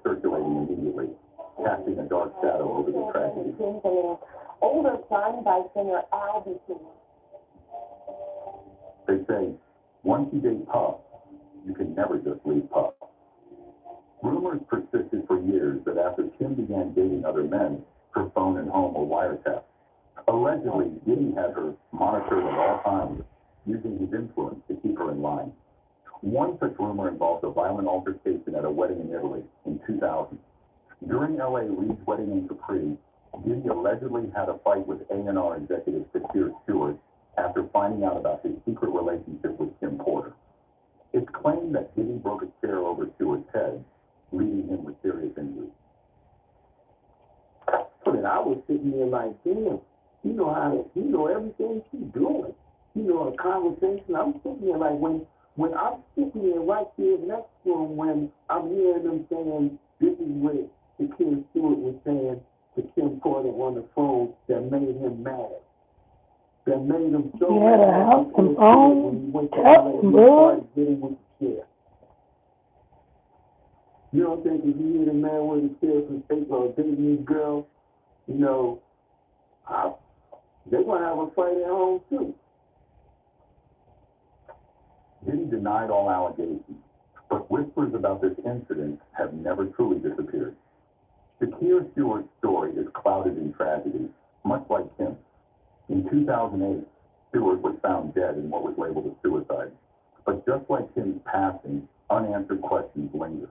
circulating immediately, casting a dark shadow over the tragedy. Older son by singer Albie. They say, once you date Puff, you can never just leave Puff. Rumors persisted for years that after Kim began dating other men, her phone and home were wiretapped. Allegedly, Diddy had her monitored at all times, using his influence to keep her in line. One such rumor involved a violent altercation at a wedding in Italy in 2000. During L.A. Reid's wedding in Capri, Diddy allegedly had a fight with A&R executive Sakir Stewart after finding out about his secret relationship with Kim Porter. It's claimed that Diddy broke a chair over Stewart's head, leaving him with serious injuries. So then I was sitting there like, damn, you know everything she's doing. You know, a conversation. I'm sitting there like when I'm sitting there right there next to him, when I'm hearing them saying, this is what Sakir Stewart was saying to Kim Porter on the phone that made him mad. That made him so mad. He had a house and phone. When he went to LA, he started getting with the chair. You don't think if you hit a man with a chair from Facebook or dating this girl, you know, they're going to have a fight at home too. Diddy denied all allegations, but whispers about this incident have never truly disappeared. Sakir Stewart's story is clouded in tragedy, much like Kim's. In 2008, Stewart was found dead in what was labeled a suicide. But just like Kim's passing, unanswered questions linger.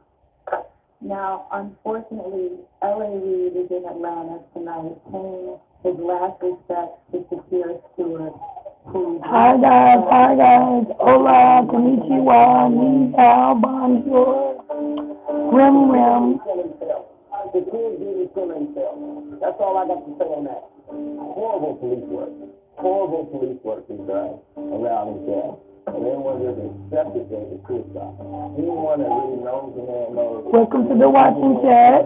Now, unfortunately, L.A. Reid is in Atlanta tonight, paying his last respects to Sakir Stewart. Hi guys, hola, konnichiwa, ni hao, bonjour, rim. The kid didn't kill himself. That's all I got to say on that. Horrible police work. Horrible police work is done around himself. And everyone just accepted that the suicide. Anyone that really knows the man knows. Welcome to the watching chat.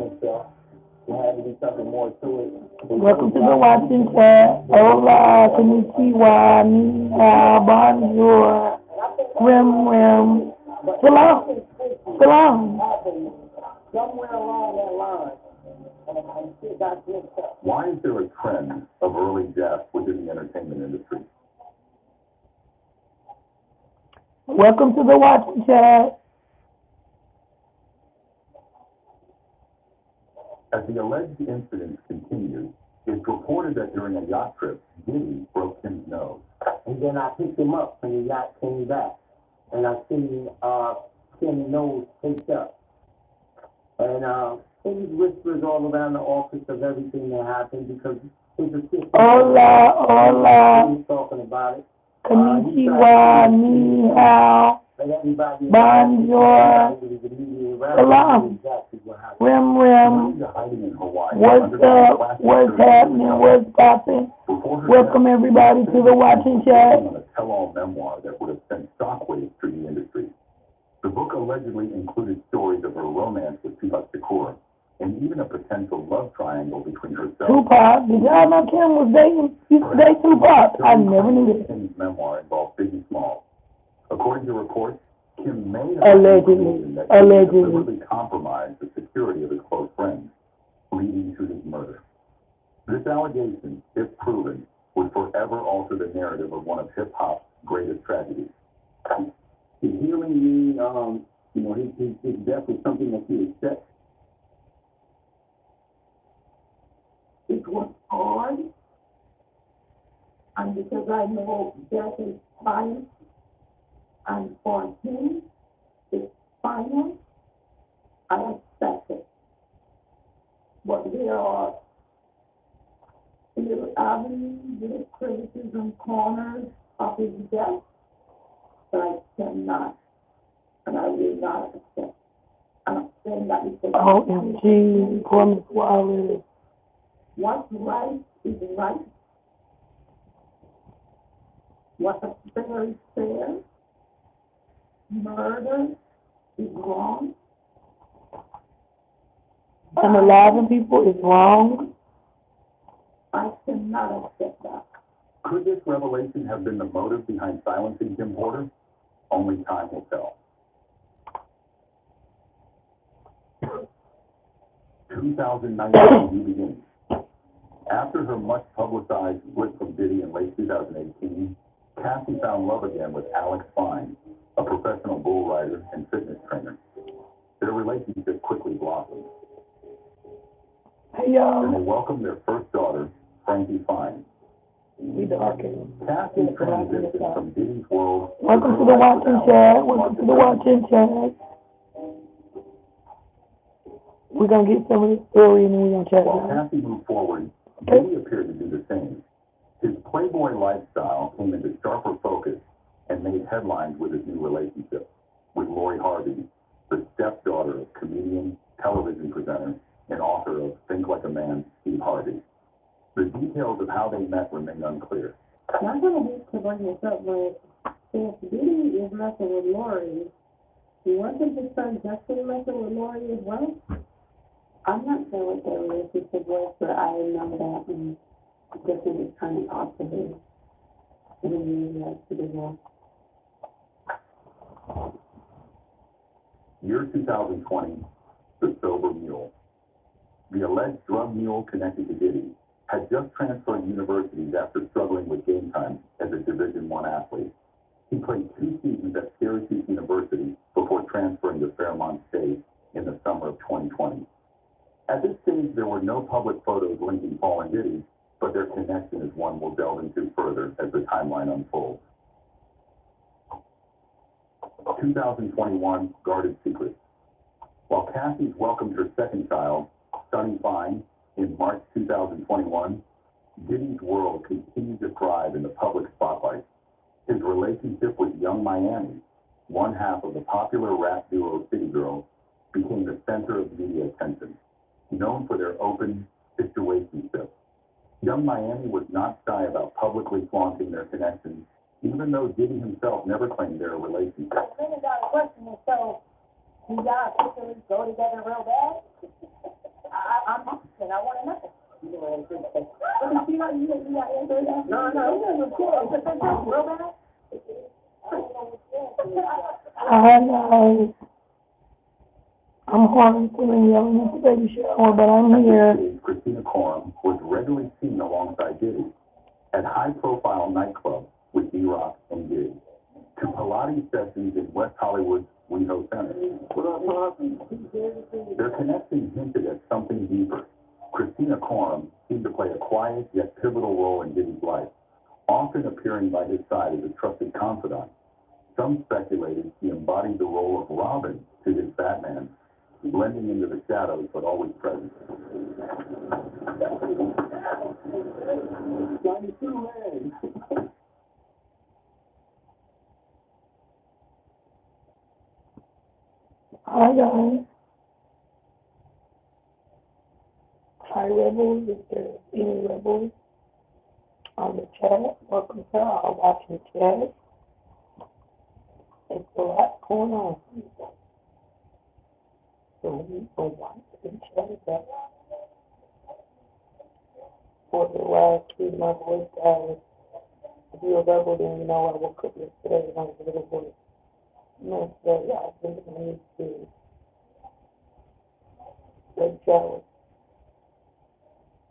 There had to be something more to it. Welcome to the watching chat. Hola, konnichiwa, ni hao, bonjour, rim. Salam. Somewhere along that line, and shit got mixed up. Why is there a trend of early death within the entertainment industry? Welcome to the watching chat. As the alleged incidents continue, it's reported that during a yacht trip, Diddy broke Kim's nose. And then I picked him up when the yacht came back, and I seen Kim's nose picked up. And there was whispers all around the office of everything that happened because his assistant Hola. talking about it. Konnichiwa, ni hao, bonjour, salam, rim. What's up? What's happening? What's popping? Welcome everybody to the watching chat. On a tell-all memoir that would have sent shockwaves through the industry. The book allegedly included stories of her romance with Tupac Shakur and even a potential love triangle between herself. Tupac? Did y'all know Kim was used to date Tupac? I never knew that. Kim's memoir involved Biggie Smalls. According to reports, Kim may have deliberately compromised the security of his close friends, leading to his murder. This allegation, if proven, would forever alter the narrative of one of hip-hop's greatest tragedies. The healing, his death was something that he accepted. It was hard, and because I know death is final, and for him, it's final, I accept it. But there are little avenues, little criticism corners of his death that I cannot, and I will not accept. I'm saying that because OMG, poor Miss Wallace. What's right is right. What is fair is fair. Murder is wrong. Unaliving people is wrong. I cannot accept that. Could this revelation have been the motive behind silencing Kim Porter? Only time will tell. 2019 begins. After her much publicized split from Diddy in late 2018, Cassie found love again with Alex Fine, a professional bull rider and fitness trainer. Their relationship quickly blossomed. Hey, y'all. And they welcomed their first daughter, Frankie Fine. We darking. Cassie transitioned from Diddy's world. Welcome to the watching chat. Welcome to the watching chat. We're going to get some of this story and then we're going to chat. While Cassie moved forward, Diddy appeared to do the same. His playboy lifestyle came into sharper focus and made headlines with his new relationship with Lori Harvey, the stepdaughter of comedian, television presenter, and author of Think Like a Man, Steve Harvey. The details of how they met remain unclear. I'm going to hate to bring this up, but if Diddy is messing with Lori, wasn't his son Justin messing with Lori as well? I'm not sure what their relationship was, but I know that Justin is trying to talk to him. And he really likes to do that. Year 2020, the sober mule. The alleged drug mule connected to Diddy had just transferred universities after struggling with game time as a Division I athlete. He played 2 seasons at Syracuse University before transferring to Fairmont State in the summer of 2020. At this stage, there were no public photos linking Paul and Diddy, but their connection is one we'll delve into further as the timeline unfolds. 2021 guarded secret. While Cassie's welcomed her second child, Sonny Fine, in March 2021, Diddy's world continued to thrive in the public spotlight. His relationship with Young Miami, one half of the popular rap duo City Girls, became the center of media attention. Known for their open situationship, Young Miami was not shy about publicly flaunting their connections, even though Diddy himself never claimed their relationship. The $1 million question is, so, do y'all officially go together real bad? I'm asking, I want to know. You got answer that? No, of course. Is it real bad? Hi, guys. I'm Juan, feeling yelling at the baby shower, but I'm here. Christina Coram was regularly seen alongside Diddy at high-profile nightclubs with D-Rock and Diddy, to Pilates sessions in West Hollywood's WeHo Center. Their connection hinted at something deeper. Christina Coram seemed to play a quiet yet pivotal role in Diddy's life, often appearing by his side as a trusted confidant. Some speculated she embodied the role of Robin to his Batman, blending into the shadows but always present. Hi, guys. Hi, Rebels. If there's any Rebels on the chat, welcome to our watching chat. There's a lot going on. So we will watch and chat that. For the last week, my voice died. If you're a Rebel, then you know I woke up yesterday and I was a little voice. No, today I think I need to take shower.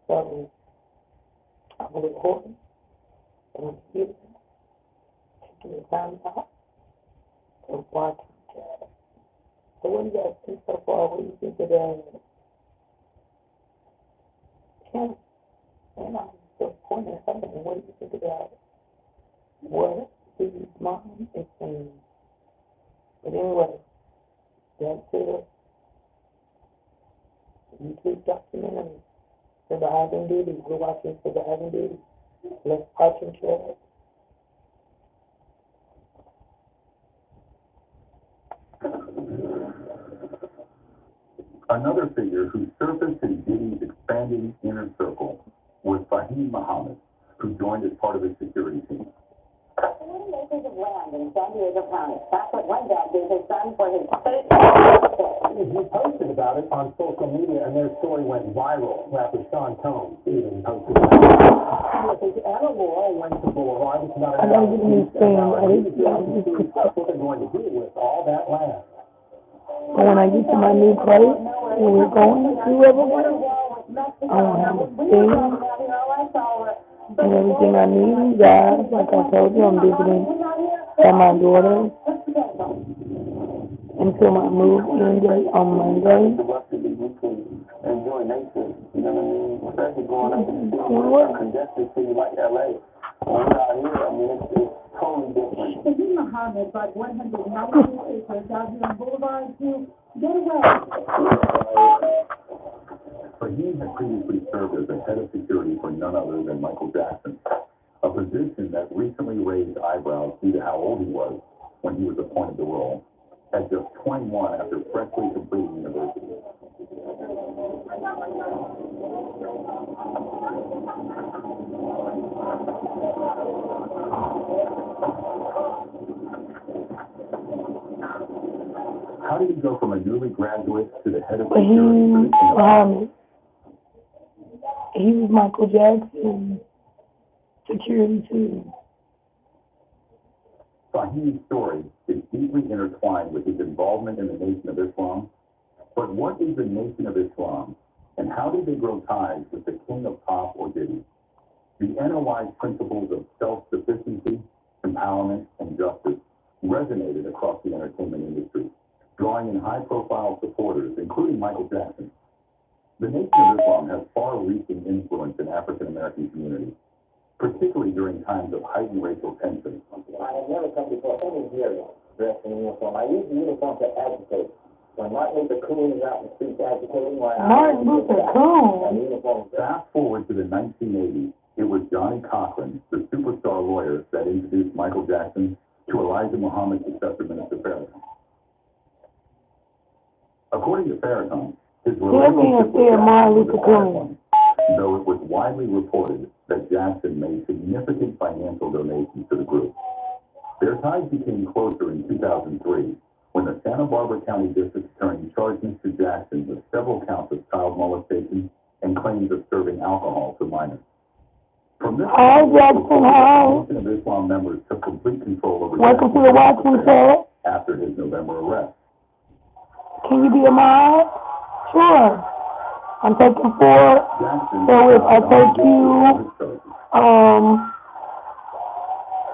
So I'm recording and I'm here taking the time out to watch and chat. So what do you guys think so far? What do you think of that? Kim, and I'm still pointing at something. What do you think about what his mom is saying? But anyway, that's it. YouTube documentary, Surviving Diddy. We're watching Surviving Diddy. Let's watch and chat. Another figure who surfaced in Diddy's expanding inner circle was Fahim Muhammad, who joined as part of his security team. 40 acres of land in San Diego County. That's what one dad gave his son for his state. He posted about it on social media, and their story went viral. Rapper Sean Combs even posted about it. His Anna Laurel went to Boulevard. It's about an hour. What they're going to do with all that land. So when I get to my new place, we're going to RebelTalk. I want to have a thing and everything I need, guys. Like I told you, I'm visiting at my daughter until my move-in date on Monday. Enjoy nature, you know what I mean? Especially going up in a congested city like LA. When we're out here, I mean, it's totally different. Fahim Muhammad bought 190 acres out here on Boulevard to get away. Fahim had previously served as the head of security for none other than Michael Jackson, a position that recently raised eyebrows due to how old he was when he was appointed the role, at just 21 after freshly completing university. How did he go from a newly graduate to the head of security for the King of He was Michael Jackson security too. Fahim's story is deeply intertwined with his involvement in the Nation of Islam. But what is the Nation of Islam, and how did they grow ties with the King of Pop or Diddy? The NOI's principles of self-sufficiency, empowerment, and justice resonated across the entertainment industry, drawing in high-profile supporters, including Michael Jackson. The Nation of Islam has far-reaching influence in African-American communities, particularly during times of heightened racial tension. I have never come before any hearing dressed in uniform. I use the uniform to agitate. When Martin Luther King is out in the streets agitating, Martin Luther King. Fast forward to the 1980s, it was Johnny Cochran, the superstar lawyer, that introduced Michael Jackson to Elijah Muhammad's successor, Minister Farrakhan. According to Farrakhan, his relationship with Jackson was a quiet one, though it was widely reported that Jackson made significant financial donations to the group. Their ties became closer in 2003 when the Santa Barbara County District Attorney charged Mr. Jackson with several counts of child molestation and claims of serving alcohol to minors. From this point, the Nation of Islam members took complete control over Jackson's after his November arrest. Can you be a mod? Sure. I'm taking 4. So if I take you,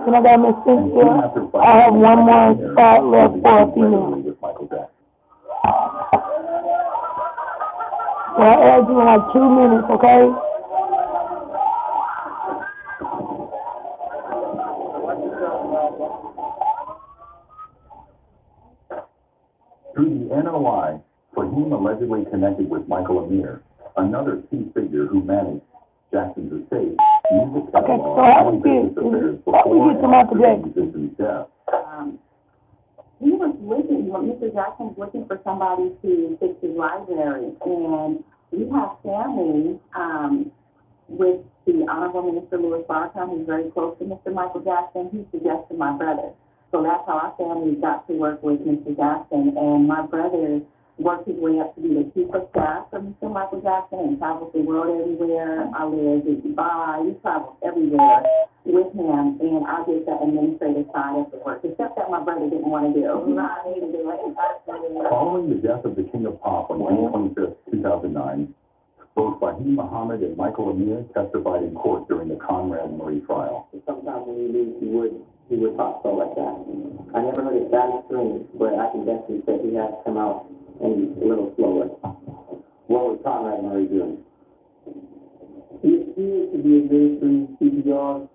then I got Miss Cynthia. I have one more spot left for a female. So I'll add you in like 2 minutes, okay? Through the NOI, Fahim allegedly connected with Michael Amir, another key figure who managed Jackson's estate, music catalog, and business affairs before and after the musician's death. He was looking, Mr. Jackson was looking for somebody to fix his library, and we have family with the Honorable Minister Louis Farrakhan, who's very close to Mr. Michael Jackson. He suggested my brother. So that's how our family got to work with Mr. Jackson, and my brother worked his way up to be the chief of staff for Mr. Michael Jackson and traveled the world everywhere. I lived in Dubai. We traveled everywhere with him, and I did the administrative side of the work, except that my brother didn't want to do. I hated it. Following the death of the King of Pop on May 25, 2009, both Fahim Muhammad and Michael Amir testified in court during the Conrad Murray trial. Sometimes when he leaves, he would talk so like that. I never heard his bad screams, but I can definitely say he has come out and a little slower. What was Conrad Murray doing? He appeared to be administering CPR.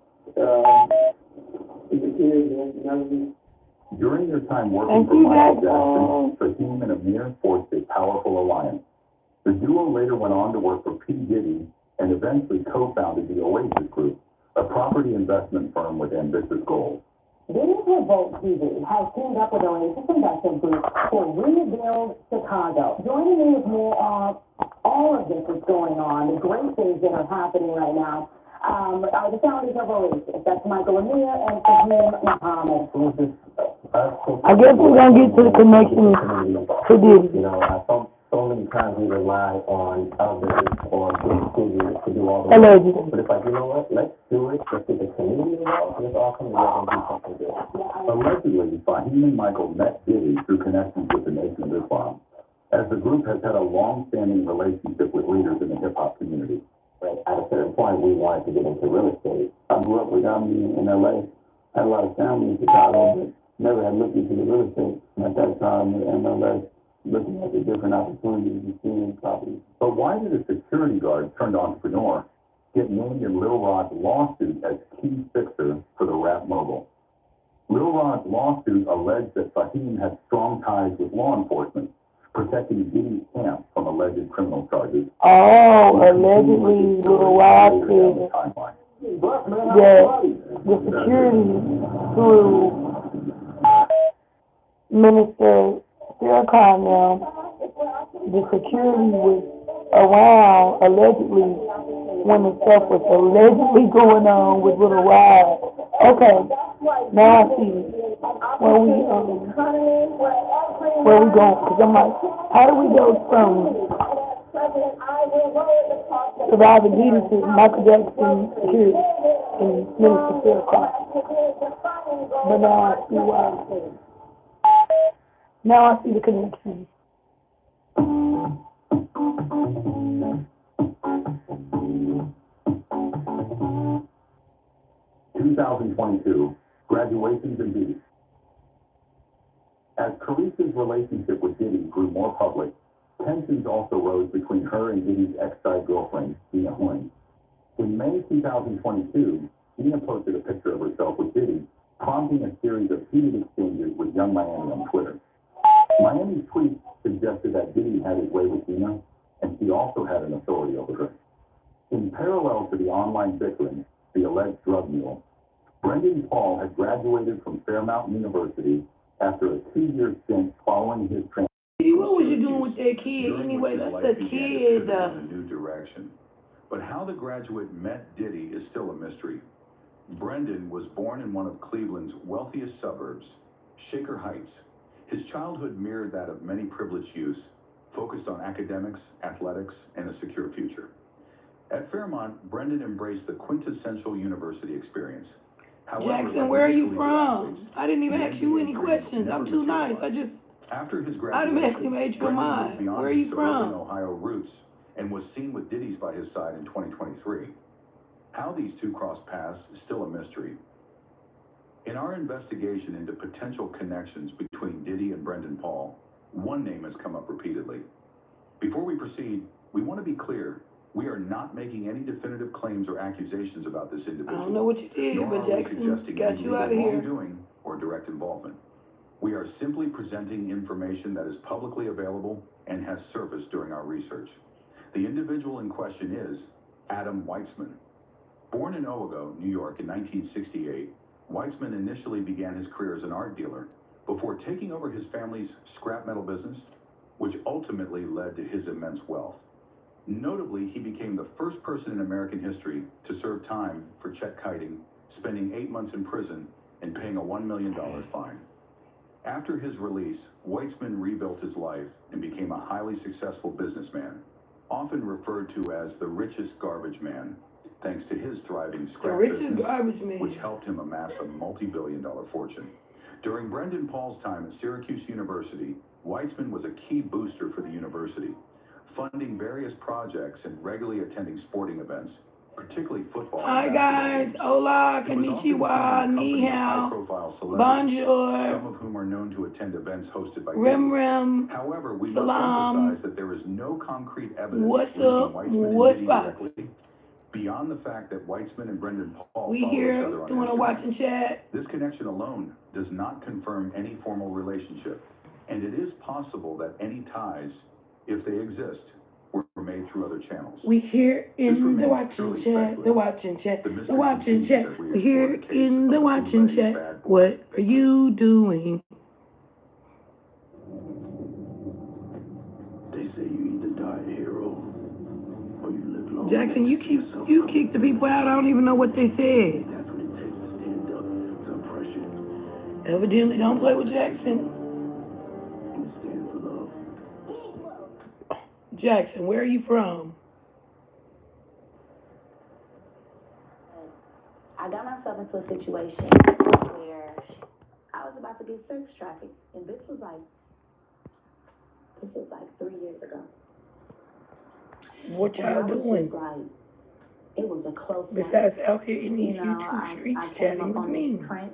During their time working for Michael Jackson, Fahim and Amir forged a powerful alliance. The duo later went on to work for P. Diddy and eventually co-founded the Oasis Group, a property investment firm with ambitious goals. Diddy Revolt TV has teamed up with Oasis Investment Group to rebuild Chicago. Joining me with more of all of this that's going on, the great things that are happening right now, are the founders of Oasis. That's Michael Amir and Fahim Muhammad. I guess we're going to get to the connection to Diddy. You know, I thought so many times we rely on others or big figures to do all the work. But it's like, you know what, let's do it. Let's get the community involved. Let's all come together and do something good. Allegedly, Fahim and Michael met Diddy through connections with the Nation of Islam. as the group has had a long-standing relationship with leaders in the hip-hop community. But at a certain point, we wanted to get into real estate. I grew up predominantly in LA. I had a lot of family in Chicago, but never had looked into the real estate. And at that time, in MLS, looking at the different opportunities and seeing properties. But why did a security guard turned entrepreneur get named in Lil Rod's lawsuit as key fixer for the rap mogul? Lil Rod's lawsuit alleged that Fahim had strong ties with law enforcement, protecting Diddy's camp from alleged criminal charges. Oh, allegedly, Lil Rod said that the security through Minister Farrakhan now, the security was around allegedly when the stuff was allegedly going on with Lil Rod. Okay, now I see where we go, because I'm like, how do we go from Survivor Diddy to Michael Jackson security and Minister Farrakhan? But now I see why. Now I see the connection. 2022, graduations and Diddy. As Carissa's relationship with Diddy grew more public, tensions also rose between her and Diddy's ex-side girlfriend, Dina Hoyne. In May 2022, Dina posted a picture of herself with Diddy, prompting a series of heated exchanges with Young Miami on Twitter. Miami's tweet suggested that Diddy had his way with Dina, and he also had an authority over her. In parallel to the online bickering, the alleged drug mule, Brendan Paul had graduated from Fairmount University after a 2-year stint following his transition. What was you doing with that kid anyway? That's the kid. In a new direction. But how the graduate met Diddy is still a mystery. Brendan was born in one of Cleveland's wealthiest suburbs, Shaker Heights. His childhood mirrored that of many privileged youths, focused on academics, athletics, and a secure future. At Fairmont, Brendan embraced the quintessential university experience. However, Jackson, where are you from? I didn't even ask you any questions. I'm too nice. After his graduation, I automatically made your mind. Where are you from? Ohio roots, and was seen with Diddy's by his side in 2023. How these two crossed paths is still a mystery. In our investigation into potential connections between Diddy and Brendan Paul, one name has come up repeatedly. Before we proceed, we want to be clear. We are not making any definitive claims or accusations about this individual. I don't know what you did, but Jackson got you out of here. Wrongdoing or direct involvement. We are simply presenting information that is publicly available and has surfaced during our research. The individual in question is Adam Weitzman. Born in Owego, New York in 1968, Weitzman initially began his career as an art dealer before taking over his family's scrap metal business, which ultimately led to his immense wealth. Notably, he became the first person in American history to serve time for check kiting, spending 8 months in prison, and paying a $1 million fine. After his release, Weitzman rebuilt his life and became a highly successful businessman, often referred to as the richest garbage man, thanks to his thriving scrap business, which helped him amass a multi-billion-dollar fortune. During Brendan Paul's time at Syracuse University, Weitzman was a key booster for the university, funding various projects and regularly attending sporting events, particularly football. Hi guys, hola, konnichiwa, ni hao, bonjour, some of whom are known to attend events hosted by Rim Rim. However, we Salam. must emphasize that there is no concrete evidence What's linking up? Weitzman and What's Diddy up? directly, beyond the fact that Weitzman and Brendan Paul We follow here each other on doing a Instagram. watching chat. This connection alone does not confirm any formal relationship, and it is possible that any ties, if they exist, were made through other channels. We here in the watching chat, the watching chat, the watching chat. We here in the watching chat. What are you doing? They say you either die a hero or you live long. Jackson, you kick the people out. I don't even know what they said. That's what it takes to stand up to oppression. Evidently, don't play with Jackson. And stand for love. Jackson, where are you from? I got myself into a situation where I was about to get sex trafficked, and bitch was like, This was like 3 years ago. What y'all doing? Like, it was a close one. Besides out here in these You know, YouTube streets I came chatting up with on me. this Prince,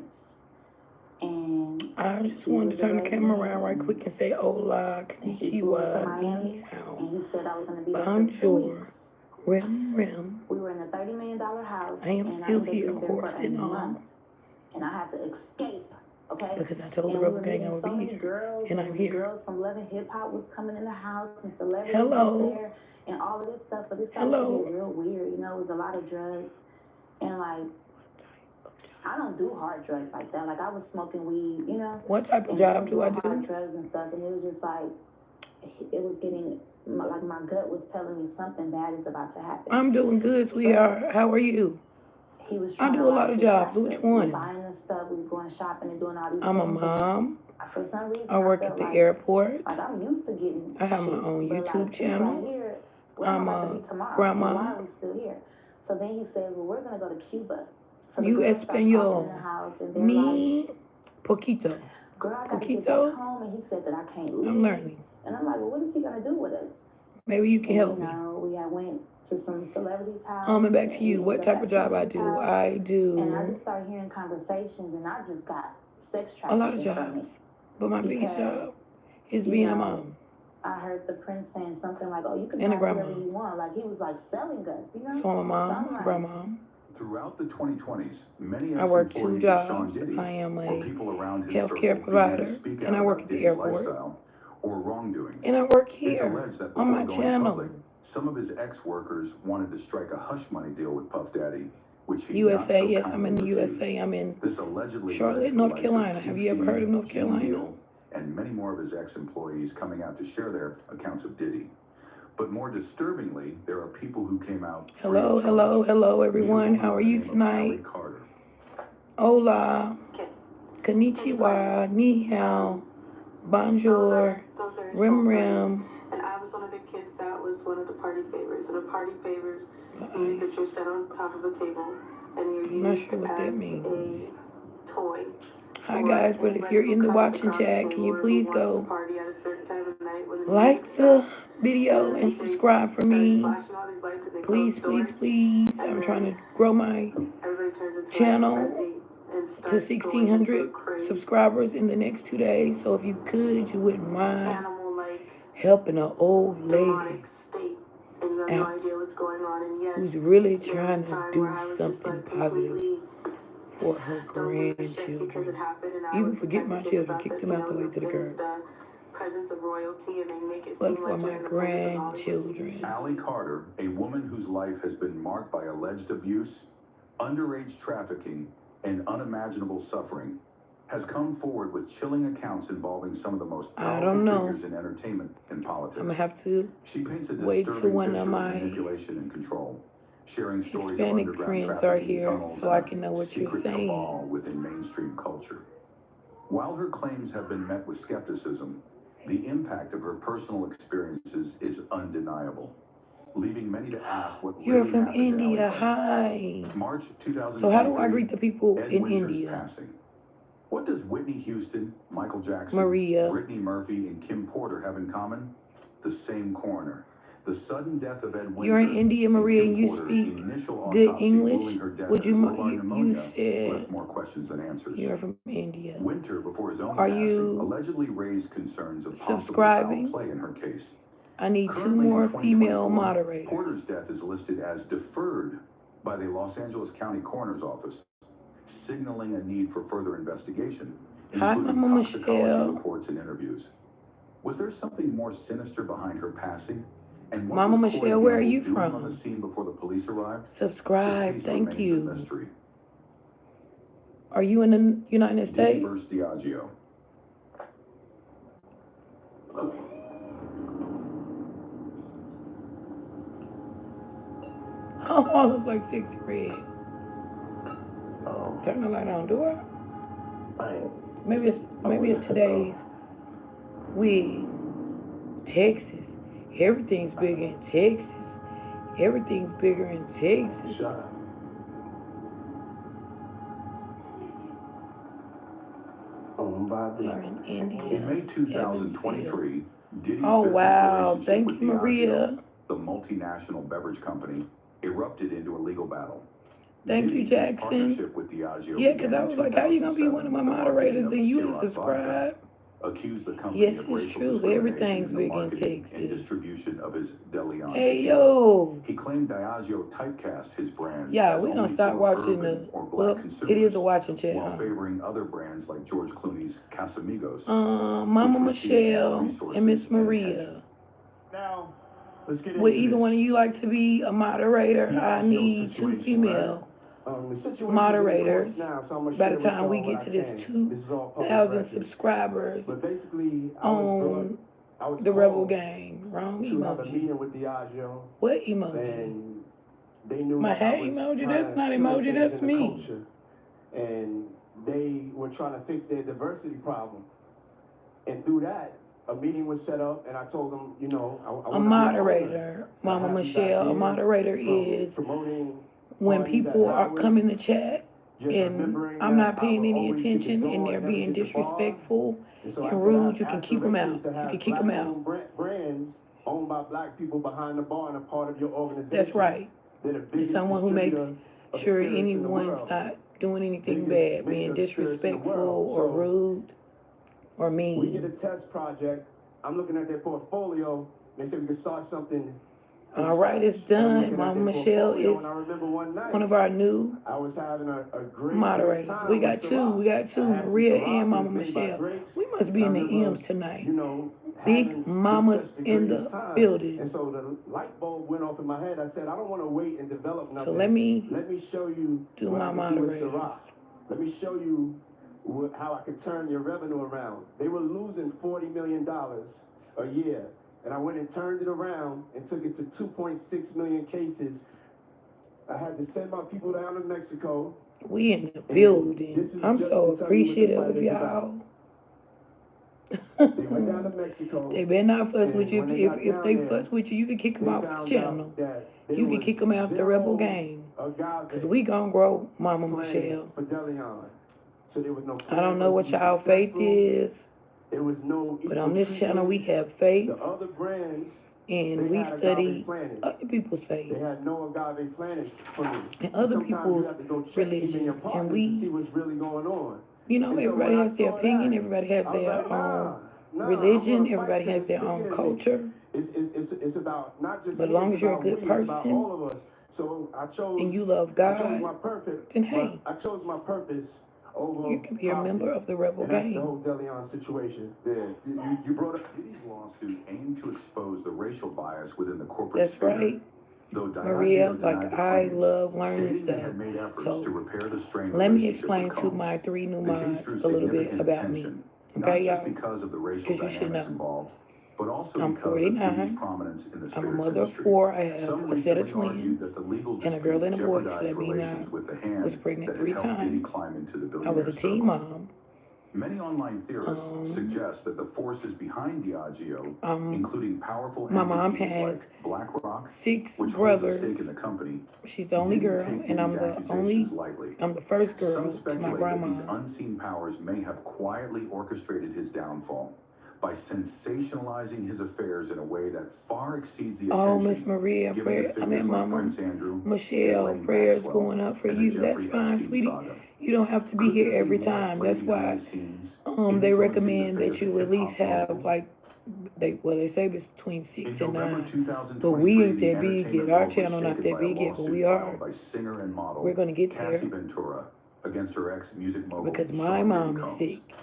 and I just wanted to turn the camera around right quick and say hola, he flew to Miami, and he said I was going to be there for 2 weeks. Rim. We were in a $30 million house, I am and still I here, ended up being there for horsing a on. month, and I had to escape, okay? Because I told the and Rebel we Gang I were would meeting be so many here. girls, And I'm here. Girls from Love and Hip Hop was coming in the house, and celebrities Hello. was there, and all of this stuff. But it started to get real weird. You know, it was a lot of drugs, and like, I don't do hard drugs like that. Like, I was smoking weed, you know. What type of job do I do? Hard drugs and stuff, and it was just like, it was getting, like, my gut was telling me something bad is about to happen. I'm doing good, sweetheart. How are you? He was I do a lot of jobs. Which one? We were buying this stuff, we were going shopping and doing all these I'm a things. mom. For some reason, I work at the airport. Like, I'm used to getting I have my own YouTube channel. I'm a grandma. Why are we still here? So then he said, well, we're going to go to Cuba. So You Espanol. Me, poquito. Girl, I got to get back home, and he said that I can't leave. I'm learning. And I'm like, well, what is he going to do with us? Maybe you can help me. You know, we had went to some celebrities' house. And back to you. What type of job I do? I do. And I just started hearing conversations, and I just got sex trafficking. A lot of jobs. But my biggest job is being a mom. I heard the Prince saying something like, oh, you can and a buy grandma. whatever you want. Like, he was like selling us, you know? So I'm a mom, grandma. Throughout the 2020s, many I work 2 employees jobs. of Sean Diddy I am a or people around his healthcare circle provider, began to speak and I out work about at the Diddy's airport. lifestyle or wrongdoing. And I work It's here alleged that on my before going channel. public, some of his ex-workers wanted to strike a hush money deal with Puff Daddy, which he USA, not so yes, I'm in the kindly received. USA. I'm in This allegedly Charlotte, North Carolina. Have you ever heard of North Carolina? And many more of his ex-employees coming out to share their accounts of Diddy. But more disturbingly, there are people who came out. Hello, everyone. How are you tonight? Hola, konnichiwa, ni hao, bonjour, rim. And I was one of the kids that was one of the party favors. And a party favors means that you're set on top of a table and you're used I'm not sure what as that means. a toy. Hi guys, but if you're in the watching chat, can you please go like the video and subscribe for me? Please. I'm trying to grow my channel to 1,600 subscribers in the next 2 days. So if you could, you wouldn't mind helping an old lady out who's really trying to do something positive for her grandchildren. Even forget my children, kick them out the way to the curb. But for my grandchildren. Allie Carter, a woman whose life has been marked by alleged abuse, underage trafficking, and unimaginable suffering, has come forward with chilling accounts involving some of the most powerful figures in entertainment and politics. I'm going to have to she paints a wait till one of picture my manipulation and control, sharing stories of Hispanic underground friends are trafficking here tunnels so I and can know what you're secret saying. cabal within mainstream culture. While her claims have been met with skepticism, the impact of her personal experiences is undeniable, leaving many to ask what You're really from happened to India. Allie. Hi. March 2023. So how do I greet the people Ed in Windsor's India? passing. What does Whitney Houston, Michael Jackson, Maria, Brittany Murphy, and Kim Porter have in common? The same coroner. The sudden death of Ed Windsor. You're in India, Maria, and you speak good English. Would you said more questions than answers. You're from India. Winter, before his own Are passing, you allegedly raised concerns of possible subscribing? foul play in her case. I need Currently, 2 more in female 2024, moderators. Porter's death is listed as deferred by the Los Angeles County Coroner's Office, signaling a need for further investigation, Hi, including Mama toxicology Michelle. reports and interviews. Was there something more sinister behind her passing? And what Mama was Michelle, Corey where are Gamble you doing from? on the scene before the police arrived? Subscribe, The case thank remains a you. mystery. Are you in the United Diddy States? versus Diageo. Oh, I look like 6 red. Turn the light on, do I? Maybe it's today's wig. Texas. Everything's bigger in Texas. Everything's bigger in Texas. Shut up. We're in India. In May 2023, Diddy's Oh, business wow. relationship Thank with you, Maria. Diageo, the multinational beverage company, erupted into a legal battle. Thank you, Diddy's Jackson. partnership with Diageo Yeah, because began I was in like, how you going to be 2007 one of my with the moderators marketing and you of ain't Ciroc vodka, subscribed? accused the company Yes, of it's racial true. discrimination Everything's in the big in marketing and Texas. distribution of his DeLeon Hey, tequila. yo. He claimed Diageo typecast his brand Yeah, as we only gonna start for watching urban the. or black Well, consumers, it is a watching while channel. favoring other brands like George Clooney's Casamigos, Mama which received more Michelle resources and Miss and Maria. attention. Now, let's get Would into either this. one of you like to be a moderator? I need two female moderators. By the time we get to this 2,000 subscribers But basically, on the Rebel Gang. Wrong to have a emoji. meeting with Diageo, What emoji? and they knew My that I hat was emoji? trying That's to not change emoji, things that's in the me. culture. And they were trying to fix their diversity problem. And through that, a meeting was set up, and I told them, you know, I A want moderator, Mama have these Michelle. A ideas moderator from is promoting when parties people that are I was coming to chat just and remembering I'm that not I paying would any always get the attention door and they're never being get the bar. disrespectful And so I and said, rude, I you can keep them out. aspirations to You have can kick them out. black-owned brands owned by black people behind the bar and a part of your organization. That's right. They're the As biggest someone who makes distributor of sure spirits in the anyone's world. not doing anything Biggest bad, being maker of spirits in the disrespectful world. or So, rude or we get a mean. test project. I'm looking at their portfolio. They said we could start something. All right, it's done. Mama Michelle is And I remember one night, one of our new I was having a great moderators. time We got with two. Ciroc. We got two, I had Maria Ciroc and Mama made by Michelle. grapes. We must be in the I remember, M's tonight. you know, Big having mamas just in the greatest time. building. And so the light bulb went off in my head. I said, I don't want to wait and develop nothing. So let me show you do what my I can do with moderator. Ciroc. Let me show you how I could turn your revenue around. They were losing $40 million a year. And I went and turned it around and took it to 2.6 million cases. I had to send my people down to Mexico. We in the building. I'm so appreciative of y'all. They went down to Mexico. They better not fuss with you. And when they If got they down fuss with you, you can kick them they off found the channel. out that there You can was kick them out the zero Rebel Gang. Because we gonna grow, Mama Michelle. for DeLeon. So there was no I don't know what y'all faith is, There was no but on this channel we have faith the other brands, and they we had study agave planet. other people's faith They had no agave planet for me. and other Sometimes people's you have to go check even religion. your And partners to see we, what's really going on. you know, And so everybody when I has their saw opinion, that, everybody has I was their like, own nah, religion, I'm gonna everybody fight has this. their It's own bigger than me. culture. It's about not just But as me, long it's as you're a about good we, it's about person all of us. So I chose, and you love I chose God, my purpose. then hey, I chose my purpose over you can be a member of the Rebel and that's the Gang. whole DeLeon situation. Yeah, you brought up Diddy's lawsuit aimed to expose the racial bias within the corporate That's sphere. right, Though Diageo Maria. denied Like, the I claims, love learning stating they stuff. had made efforts So to repair the strained let me relationship explain with to Combs. my three new The case mods drew a little bit significant about me. attention, Okay, not y'all? just because of the racial Because you should dynamics know. involved, but also I'm because of Diddy's 49. prominence in the I'm a spirits mother of industry. 4. I have Some a set of recently twins argued that the legal and a girl dispute and a boy. So jeopardized that means relations I with the was hand pregnant that 3 had helped Diddy times. climb into the I was a billionaire teen circle. mom. Many online theorists suggest that the forces behind Diageo, including powerful my mom entities has like BlackRock, 6 which holds a brothers. stake in the company, She's the only didn't girl, take and I'm these the accusations lightly. I'm the first girl Some to my speculate that grandma. these unseen powers may have quietly orchestrated his downfall by sensationalizing his affairs in a way that far exceeds the Oh, Miss attention Maria, given prayer, to I mean, figures like Mama Prince Andrew, Michelle, Ghislaine prayers Maxwell, going up for and the you. That's Jeffrey fine, Epstein sweetie. saga. You don't have to be Could here there every be more time. play That's why behind the scenes, they influencing recommend the that fate you of at least hip-hop have locals? like they say it's between 6 In and November 9. But we 2023, ain't the that big entertainment yet. Our world was channel not shaken that by a big yet, but lawsuit we are. filed by singer and model We're gonna get Cassie there Ventura against her ex-music mogul because my Sean mom Diddy is Combs. sick,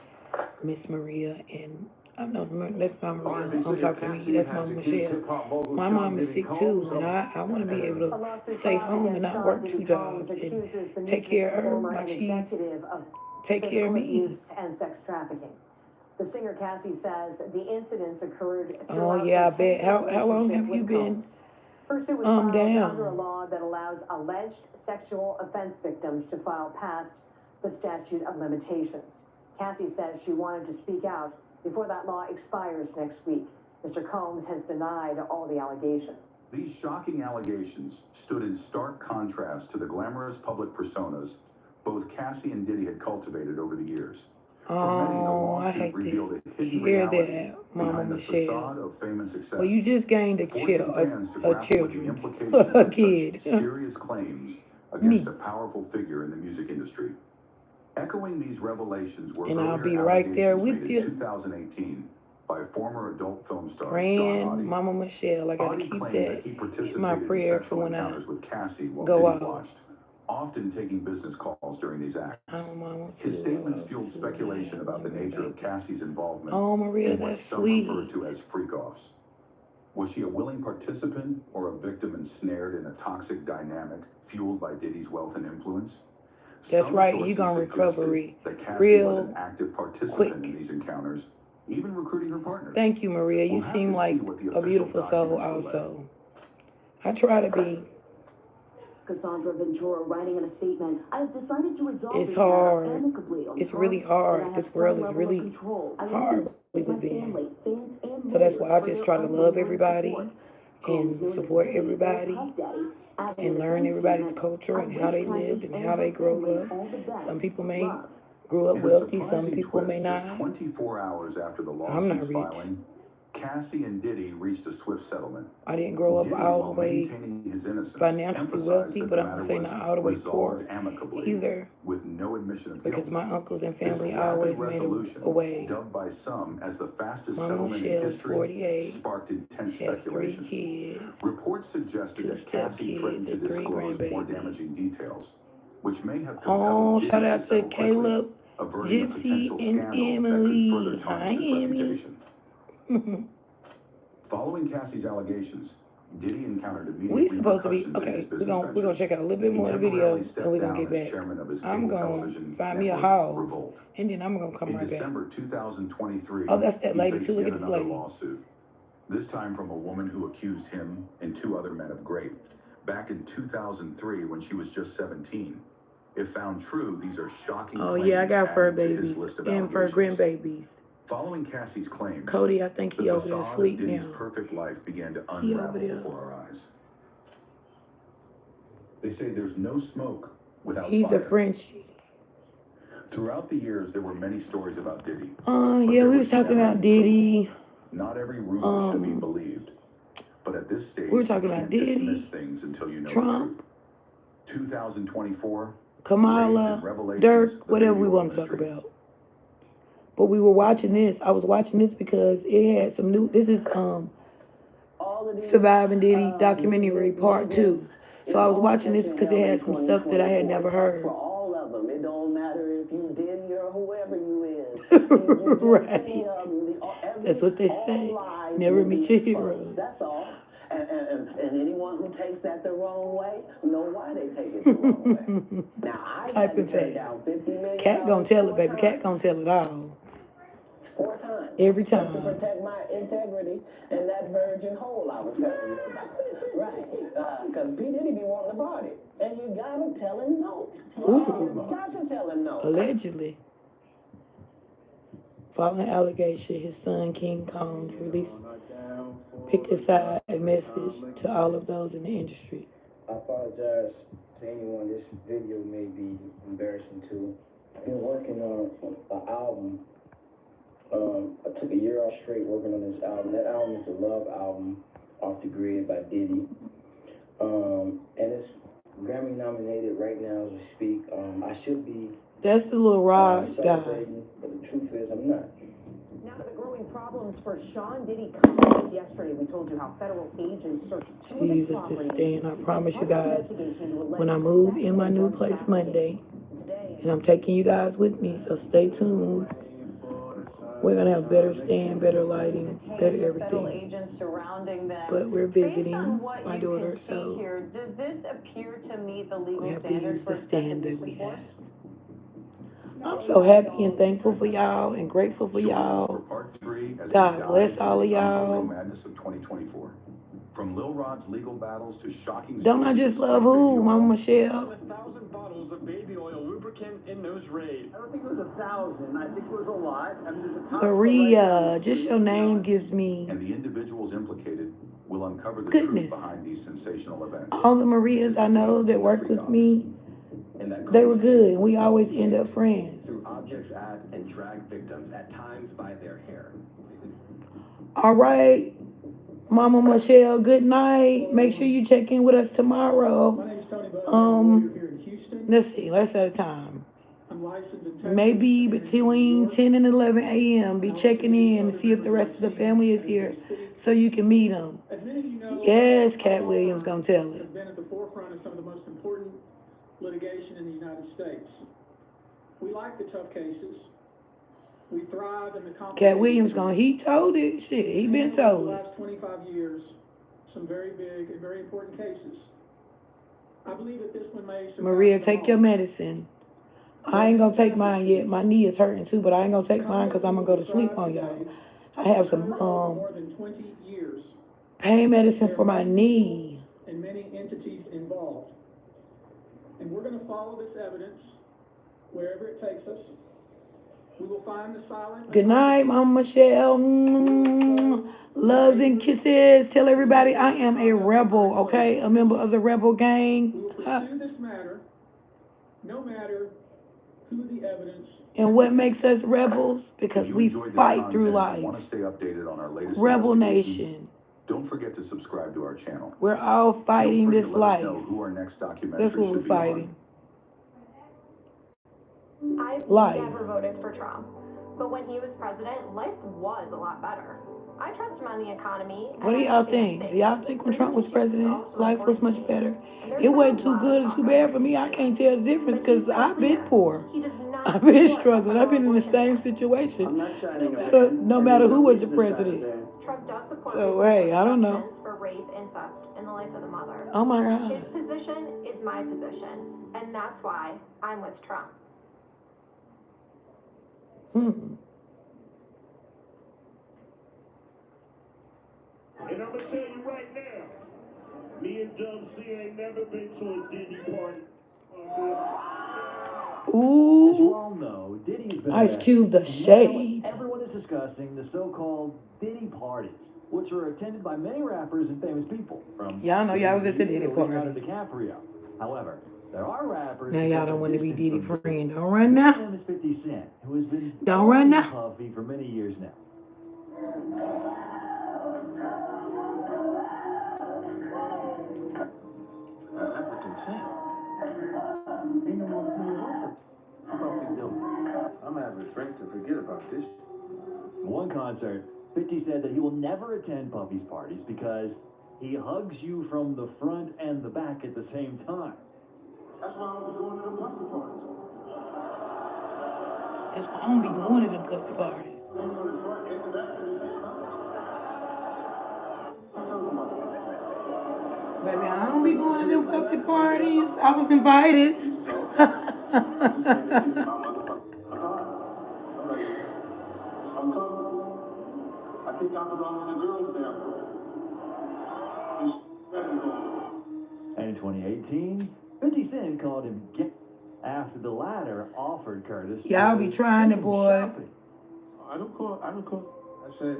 Miss Maria, and I know that's not Maria. R&B I'm singer talking to Cassie you. That's has Mama accused Michelle. hip-hop mogul My Sean mom is Diddy sick Combs too, and of I want to be able A to lawsuit stay filed home and against not Sean work Diddy 2 jobs Combs and accuses the take music care of her performer like and she executive of take care of physical me. abuse and sex trafficking. The singer Cassie says the incidents occurred Oh throughout yeah, I her bet. 10-year How long relationship have you with been Combs. First, it was filed under a down? law that allows alleged sexual offense victims to file past the statute of limitations. Cassie says she wanted to speak out before that law expires next week. Mr. Combs has denied all the allegations. These shocking allegations stood in stark contrast to the glamorous public personas both Cassie and Diddy had cultivated over the years. Oh, I hate to hear that, Mama Michelle. Well, you just gained a children, a kid. Serious claims against a powerful figure in the music industry. Echoing these revelations were and I'll be right there with you. In 2018 by former adult film star Praying, Mama Michelle. I gotta keep that in my prayer for when I go out. Often taking business calls during these acts. Oh, His statements fueled speculation about the nature of Cassie's involvement Maria, in what that's some sweet. refer to as freak-offs. Was she a willing participant or a victim ensnared in a toxic dynamic fueled by Diddy's wealth and influence? That's right, you're gonna recover real an active participant quick in these encounters, even recruiting her partners. Thank you, Maria. You seem like a beautiful soul also. I try to be. Cassandra Ventura writing in a statement, I have decided to resolve it's hard. amicably. It's really hard. This world is really hard we live in. So that's why I just try to love everybody and support everybody and learn everybody's culture and how they lived and how they grew up. Some people may grow up wealthy, some people may not. 24 hours after the I'm not lawsuit's rich. filing, Cassie and Diddy reached a swift settlement. I didn't grow up all the way financially wealthy, but I'm gonna say not all the way poor either. With no admission of because guilt. my uncles and family always made a way. Dubbed by some as the fastest Mama settlement in Michelle is history, 48, sparked intense has 3 speculation. kids, Reports suggested 2 that Cassie threatened to stepkids, and 3 disclose more grandbabies. damaging details, which may have Oh, compelled shout Diddy out to settle quickly, Caleb, averting a Gypsy, potential and scandal that could Emily. further Hi, tarnish his Emmy. reputation. Following Cassie's allegations, Diddy encountered immediate We supposed to be repercussions in okay. his We're business gonna ventures. check out a little bit He more of the video, temporarily and we're gonna stepped get down as back. chairman of his I'm cable gonna television find me a network, haul, Revolt. and then I'm gonna come In right back. December 2023, Oh, that's that he lady faced too. Look yet at this another lady. lawsuit. This time from a woman who accused him and 2 other men of rape. Back in 2003, when she was just 17. If found true, these are shocking Oh claims yeah, I got fur added to his babies list of and fur allegations. grandbabies. Following Cassie's claims, Cody, I think he the over there facade asleep of Diddy's now. perfect life began to He unravel over there. before our eyes. They say there's no smoke without He's fire. a Frenchie. Throughout the years, there were many stories about Diddy. Yeah, we was talking about Diddy. Not every rumor should be believed. But at this stage, we were talking you about can't Diddy, dismiss things until you know Trump, the truth. 2024, Kamala, Dirk, whatever we want to talk about. But we were watching this. I was watching this because it had some new. This is Surviving Diddy documentary part 2. So I was watching this because it had some stuff that I had never heard. For all of them, it don't matter if you Diddy or whoever you is. Right. That's what they say. Never meet your heroes. That's all. And anyone who takes that the wrong way, know why they take it the wrong way. Now, I had to turn down $50 million. Cat gonna tell it, baby. Cat gonna tell it all. 4 times. Every time. To protect my integrity and that virgin hole I was telling you about. Right. Because P. Diddy be wanting to party. And you gotta tell him no. You got to tell him no. Allegedly. Following allegation, his son King Kong released picked aside a message to all of those in the industry. I apologize to anyone this video may be embarrassing to. I've been working on an album. I took a year off straight working on this album. That album is a love album, Off the Grid by Diddy. And it's Grammy nominated right now as we speak. I should be That's the little Rod guy. But the truth is I'm not. Now to the growing problems for Sean Diddy companies. Yesterday we told you how federal agents searched 2 of his Jesus properties. is staying. I promise you guys, when I move in my new place Monday, and I'm taking you guys with me, so stay tuned. We're going to have better stand, better lighting, better everything. But we're visiting my daughter, so does this appear to meet the legal we have to standards use for the stand that we have. I'm so happy and thankful for y'all and grateful for y'all. God bless all of y'all. Madness of 2024. From Lil Rod's legal battles to shocking. Don't I just love who, Mama Michelle? 1,000 bottles of baby oil lubricant in those raids. I don't think it was 1,000. I think it was a lot. I mean, there's a Maria, just your name gives me and the individuals implicated will uncover the goodness. truth behind these sensational events. All the Marias I know that work with me, they were good, and we always end up friends. objects at and drag victims, at times by their hair. All right, Mama Michelle, good night. Make sure you check in with us tomorrow. My name's Tony Butler. I'm here in Houston. Let's see, let's set a time. I'm licensed in Texas. Maybe between 10 and 11 a.m. Be checking in to see if the rest of the family is here so you can meet them. As many of you know, Yes, Cat Williams gonna tell it. Have been at the forefront of some of the most important litigation in the United States. We like the tough cases. We thrive in the complicated. Cat Williams he told it. Shit, he been told the it. last 25 years, some very big and very important cases. I believe that this one may surpass Maria, them take all. your medicine. I ain't gonna take mine yet. My knee is hurting too, but I ain't gonna take mine because I'm gonna go to sleep on y'all. I have some more than 20 years. pain medicine for my knee. And many entities involved. And we're going to follow this evidence wherever it takes us. We will find the silent. Good night, Mama Michelle. Loves and kisses. Tell everybody I am a rebel, okay? A member of the rebel gang. We will pursue this matter, no matter who the evidence. And what makes us rebels? Because we fight through life. Want to stay updated on our latest Rebel investigations? Nation. Don't forget to subscribe to our channel. We're all fighting this life. Know who our next documentary That's what should we're be fighting. I've Life. never voted for Trump, but when he was president, life was a lot better. I trust him on the economy. What do y'all think? Do y'all think when Trump was president, life was much better? It wasn't too good or too bad for me. I can't tell the difference because I've been poor. I've been struggling. I've been in the same situation. So no matter who was the president. Trump does support So hey, I don't know. for rape, incest, and the life of the mother. Oh my God. His position is my position, and that's why I'm with Trump. And I'm going to tell you right now, me and Dub C ain't never been to a Diddy party. Ooh. As you all know, Diddy has been Ice Cube the shade. Everyone is discussing the so-called Diddy parties, which are attended by many rappers and famous people. From Y'all know y'all was at the Diddy party. Leonardo DiCaprio. However, there are rappers. Now y'all don't want to be Diddy friend. Don't run now. One of them is 50 Cent, who has been Don't run now. Puffy for many years now. Ain't no more to play over. How about we do? I'm having a drink to forget about this. In one concert, 50 said that he will never attend Puffy's parties because he hugs you from the front and the back at the same time. That's why I don't be going to the Puffy parties. That's why I don't be going to the Puffy parties. Baby, I don't be going to them Puffy parties. I was invited. I'm coming. I think I belong in the girls' And in 2018, 50 Cent called him gay after the latter offered Curtis. Y'all be trying it, boy. Shopping. I don't call. I said,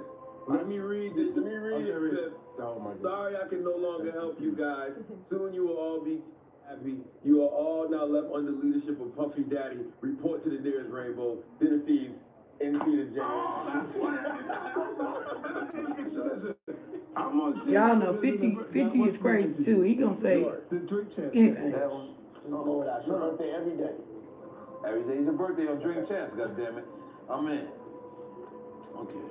Let me read this. It says, oh my God. sorry I can no longer help you guys. Soon you will all be happy. You are all now left under the leadership of Puffy Daddy. Report to the nearest rainbow. Dinner thieves. NC to James. Y'all know 50 is crazy too. He gonna say anything. Birthday every day. Every day is a birthday on Drink Champs, goddammit. I'm in. Okay.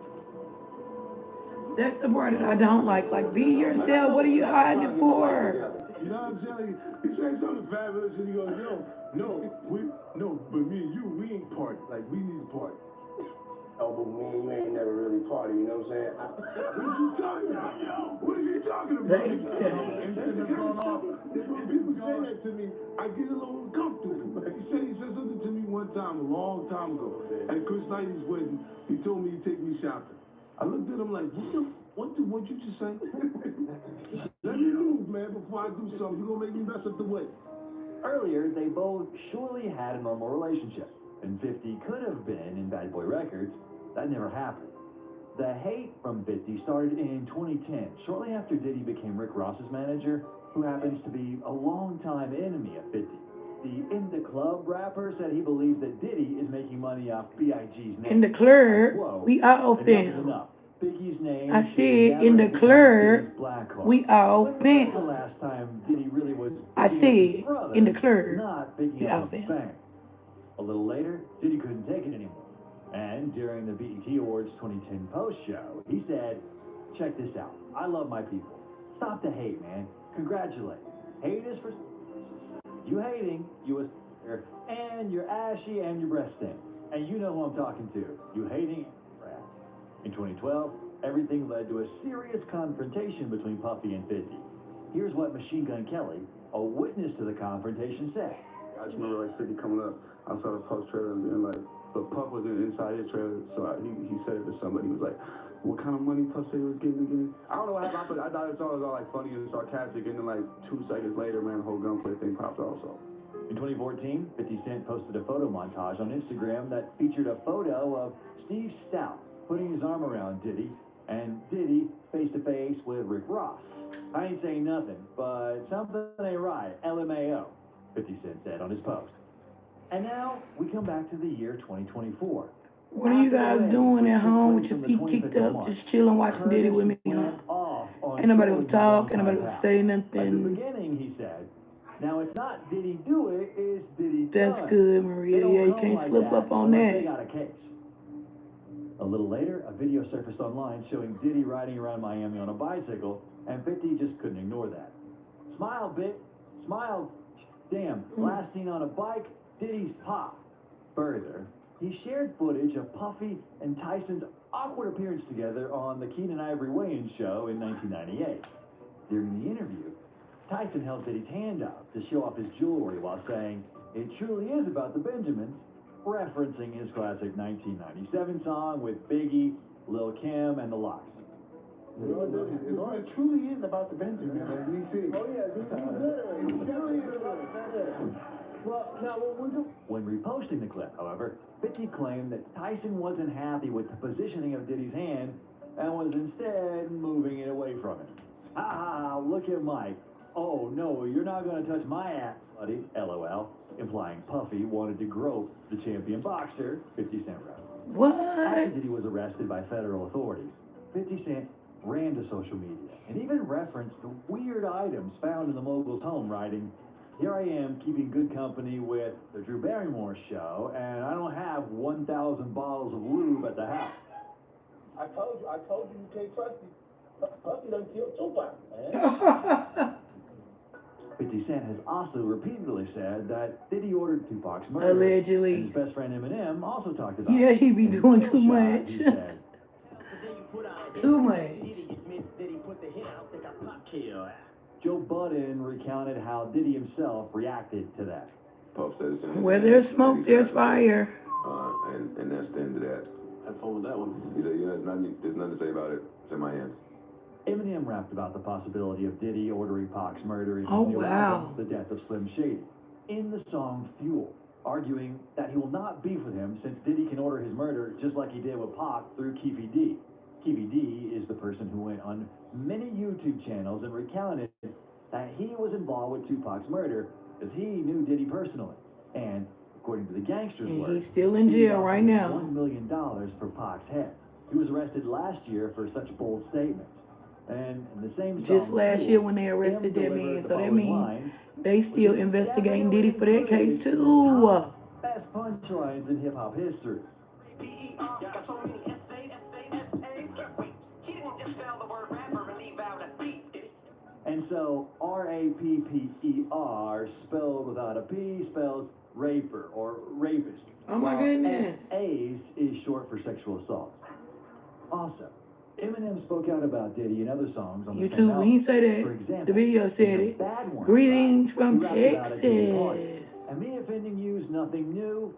That's the part that I don't like. Like, be yourself. What are you hiding for? You know what I'm telling you? He said something fabulous and he goes, but me and you, we ain't party. Like, we need to party. Oh, but we ain't never really party, you know what I'm saying? What you talking about, yo? What are you talking about? People say that to me, I get a little uncomfortable. He said something to me one time, a long time ago. At Chris Knightley's wedding, he told me to take me shopping. I looked at him like, what you just say? Let me move, man, before I do something. You're gonna make me mess up the wedding. Earlier, they both surely had a normal relationship, and 50 could have been in Bad Boy Records. That never happened. The hate from 50 started in 2010, shortly after Diddy became Rick Ross's manager, who happens to be a longtime enemy of 50. The In the Club rapper said he believes that Diddy is making money off B.I.G.'s name. In the club, we all fam. Biggie's name I said in the club, we all the fam. last time Diddy really was I said in the club, not picking we all up his fam. fame. A little later, Diddy couldn't take it anymore. And during the BET Awards 2010 post show, he said, check this out. I love my people. Stop the hate, man. Congratulate. Hate is for you hating, you a and you're ashy and your breast stink. And you know who I'm talking to. You hating and in 2012, everything led to a serious confrontation between Puffy and 50. Here's what Machine Gun Kelly, a witness to the confrontation, said. I just remember like 50 coming up. I saw the Puff trailer and like, but Puff was inside his trailer, so he said it to somebody. He was like, what kind of money Puff said he was getting again? I don't know what happened. I thought it was all like funny and sarcastic, and then like 2 seconds later, man, the whole gunplay thing popped off. So. In 2014, 50 Cent posted a photo montage on Instagram that featured a photo of Steve Stout putting his arm around Diddy, and Diddy face-to-face with Rick Ross. I ain't saying nothing, but something ain't right, LMAO, 50 Cent said on his post. And now, we come back to the year 2024. What are you guys doing at home with your feet kicked up, just chilling, watching Diddy with me? Ain't nobody was talking, nobody was saying At the nothing. beginning, he said, now it's not Diddy do it, it's Diddy That's done. good, Maria. Yeah, you can't slip up on They that. got a case. A little later, a video surfaced online showing Diddy riding around Miami on a bicycle, and 50 just couldn't ignore that. Smile, bit. Smile. Damn. Last seen on a bike, Diddy's pop. Further, he shared footage of Puffy and Tyson's awkward appearance together on the Keenan Ivory weigh-in show in 1998. During the interview, Tyson held Diddy's hand up to show off his jewelry while saying, it truly is about the Benjamins, referencing his classic 1997 song with Biggie, Lil' Kim, and the Lox. It truly is about the Benjamin, man. DC. Oh, yeah, DC truly is about the Benjamin. Well, now, When reposting the clip, however, 50 claimed that Tyson wasn't happy with the positioning of Diddy's hand and was instead moving it away from him. Ha ha, look at Mike. Oh, no, you're not going to touch my ass, buddy, LOL, implying Puffy wanted to grope the champion boxer, 50 Cent wrote. What? After Diddy was arrested by federal authorities, 50 Cent ran to social media and even referenced the weird items found in the mogul's home, writing, here I am keeping good company with the Drew Barrymore show, and I don't have 1,000 bottles of lube at the house. I told you you can't trust me. Puffy done killed Tupac, man. 50 Cent has also repeatedly said that Diddy ordered Tupac's murder. Allegedly. And his best friend Eminem also talked about Yeah, it. he be doing too much. He said, Too much. Joe Budden recounted how Diddy himself reacted to that. Puff said the same. Where there's smoke, there's fire. And that's the end of that. Have fun with that one. He said, there's nothing to say about it. It's in my hands. Eminem rapped about the possibility of Diddy ordering Pac's murder in his Oh, new wow. album, The Death of Slim Shady, in the song Fuel, arguing that he will not beef with him since Diddy can order his murder just like he did with Pac through Keefy D. Keefy D is the person who went on many YouTube channels and recounted that he was involved with Tupac's murder as he knew Diddy personally. And according to the gangster's And word, he's still in jail right now. $1 million for Pac's head. He was arrested last year for such bold statements. And in the same Just song, last Fuel, year when they arrested that Em man, delivered so the that following means line, they still investigating Diddy for that case too. best punchlines in hip-hop history. And so, R-A-P-P-E-R, spelled without a P, spells raper or rapist. Oh my while goodness. S-A's is short for sexual assault. Also, Eminem spoke out about Diddy and other songs on the same YouTube, album. he said For that. example, The video said in the it. Bad One Greetings track, from he rapped about a Diddy party. Texas. And me offending you is nothing new.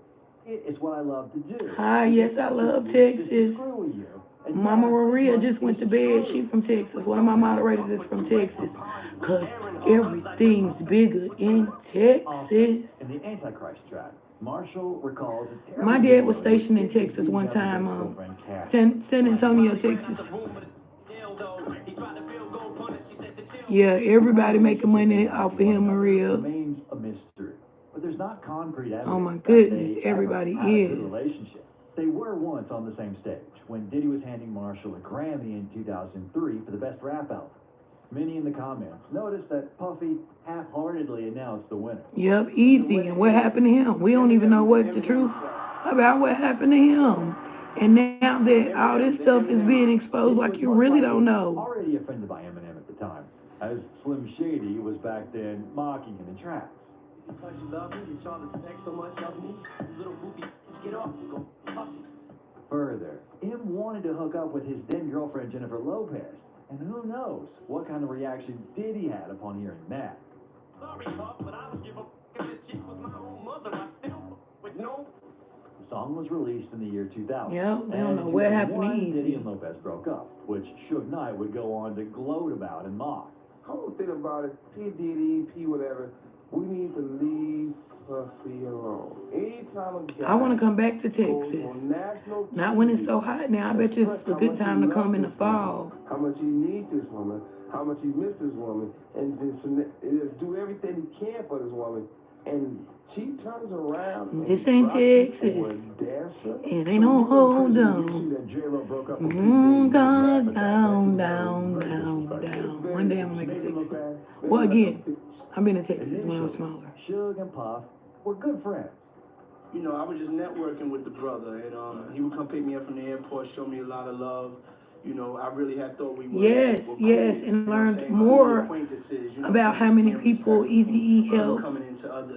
It's what I love to do. Hi, yes, I love Texas. Screw with you. And Mama yes, Maria money just went is to bed. true. She from Texas. One of my moderators is from Texas. Because everything's bigger in Also, Texas. in the Antichrist track, Marshall recalls a terrible My dad was moment with stationed in Diddy Texas one beating up time, his girlfriend, Kathy. San Antonio, Texas. Yeah, everybody making money off of him, Maria. Remains a mystery. But there's not concrete evidence. Oh my that goodness, they everybody ever had a good is. relationship. They were once on the same stage when Diddy was handing Marshall a Grammy in 2003 for the best rap album. Many in the comments noticed that Puffy half-heartedly announced the winner. Yep, easy. And what happened to him? We don't even know what the truth about what happened to him. And now that all this stuff is being exposed, like you really don't know. Already offended by Eminem at the time, as Slim Shady was back then mocking him in tracks. Because you love me, you saw the sex so much of me, you little goofy, get off, go Puffy. Further, M wanted to hook up with his then-girlfriend Jennifer Lopez, and who knows what kind of reaction Diddy had upon hearing that. Sorry, Puff, but I don't give a f*** if she was my own mother. I still with no. The song was released in the year 2000. Yep, we don't know what happened to Easy. Diddy and Lopez broke up, which Suge Knight would go on to gloat about and mock. Whole thing about it, P. Diddy, P. whatever, we need to leave Puffy alone. Anytime a guy I want to come back to Texas. Not when it's so hot now. I bet you it's a good time to come in the fall. How much he needs this woman, how much he misses this woman, and just do everything he can for this woman. And she turns around. This ain't Texas. It ain't no hold on. Down, down, down, down. One day I'm gonna make it Texas. Well, again, I've been in Texas when I was smaller. Suge and Puff were good friends. You know, I was just networking with the brother, and he would come pick me up from the airport, show me a lot of love. You know, I really had thought we were cool, and learned more about how many people Eazy-E helped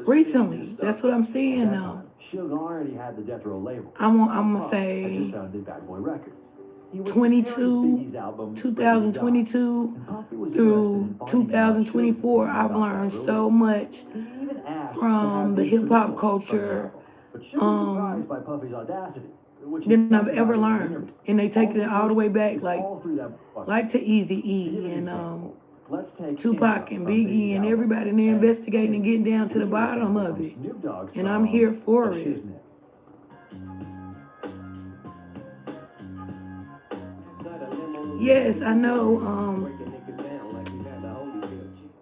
recently. That's what I'm saying now. Suge already had the Death Row label. I'm gonna say just founded Bad Boy Records. 2022 through 2024, I've learned so much from the hip hop culture than I've ever learned, and they take it all the way back, like to Eazy-E and Tupac and Biggie and everybody, and they're investigating and getting down to the bottom of it, and I'm here for it. Yes, I know.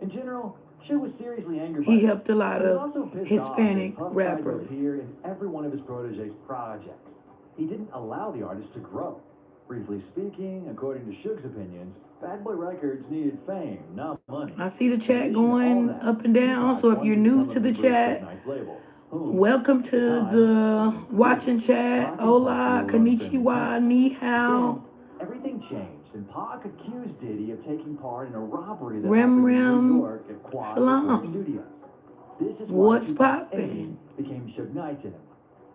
In general, Suge was seriously angry. He helped a lot of Hispanic rappers. Appear in every one of his protege's projects. He didn't allow the artist to grow. Briefly speaking, according to Suge's opinions, Bad Boy Records needed fame, not money. I see the chat going up and down, so if you're new to the chat, welcome to the watching chat. Hola, konnichiwa, ni hao. Everything changed, and Pac accused Diddy of taking part in a robbery that happened in New York at Quad Studios. This is why poppin' became Suge Knight to him.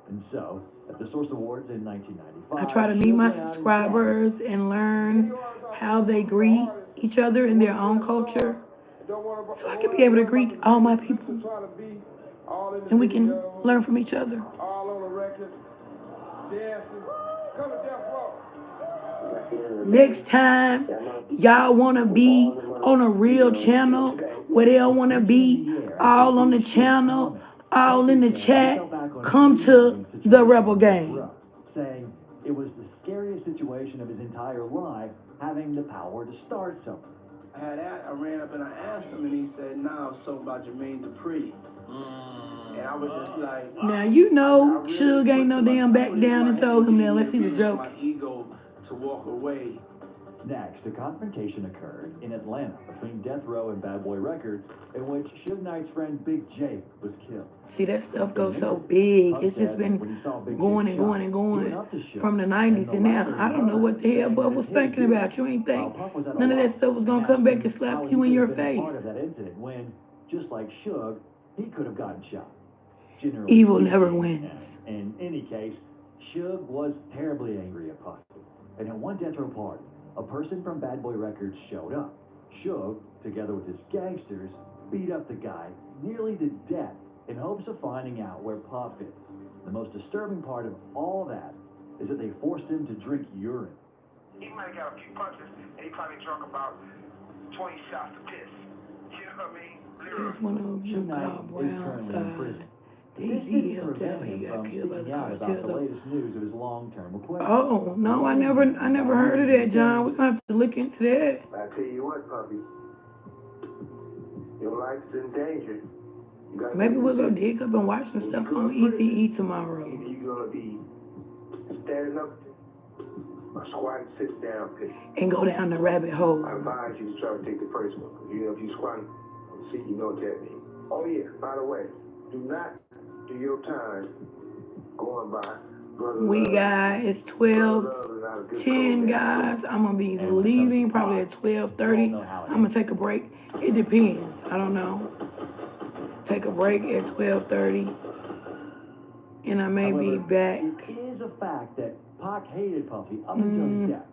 And so, at the Source Awards in 1995, I try to meet my subscribers and learn how they greet each other in their own culture, so I can be able to greet all my people, and we can learn from each other. Next time, y'all want to be on a real channel where they don't want to be all on the channel, all in the chat, come to the Rebel Gang. Saying it was the scariest situation of his entire life, having the power to start something. I ran up and I asked him, and he said, "Nah, I was talking about Jermaine Dupri." And I was just like, now you know, Suge ain't no damn back down and told him that unless he was joking. My ego to walk away. Next, a confrontation occurred in Atlanta between Death Row and Bad Boy Records, in which Suge Knight's friend Big J was killed. See, that stuff goes so big. It's just been going and going and going from the 90s to now. I don't know what the hell Buff was thinking about. You ain't think none of that stuff was going to come back and slap you in your face. Part of that incident when, just like Suge, he could have gotten shot. Evil never wins. In any case, Suge was terribly angry at Puffy. And at one Death Row party, a person from Bad Boy Records showed up. Suge, together with his gangsters, beat up the guy nearly to death in hopes of finding out where Puff is. The most disturbing part of all that is that they forced him to drink urine. He might have got a few punches, and he probably drunk about 20 shots of piss. You know what I mean? There's one of them Suge Knight is currently in prison. This didn't prevent him from speaking out about the latest news of his long-term acquaintance. Oh, no, I never heard of that, John. We're going to have to look into that. I tell you what, Puppy, your life's in danger. Maybe we'll go dig up and watch some stuff on ECE tomorrow. Either you're gonna be standing up or squatting, sitting down, and go down the rabbit hole. I advise you to try to take the first one. Because if you squatting on the seat, you know what that means. Oh yeah, by the way, do not do your time going by. We got, it's 12:10, guys. I'm going to be leaving probably at 12:30. I'm going to take a break. It depends. I don't know. Take a break at 12:30. And I may be back. It is a fact that Pac hated Puffy up until his death.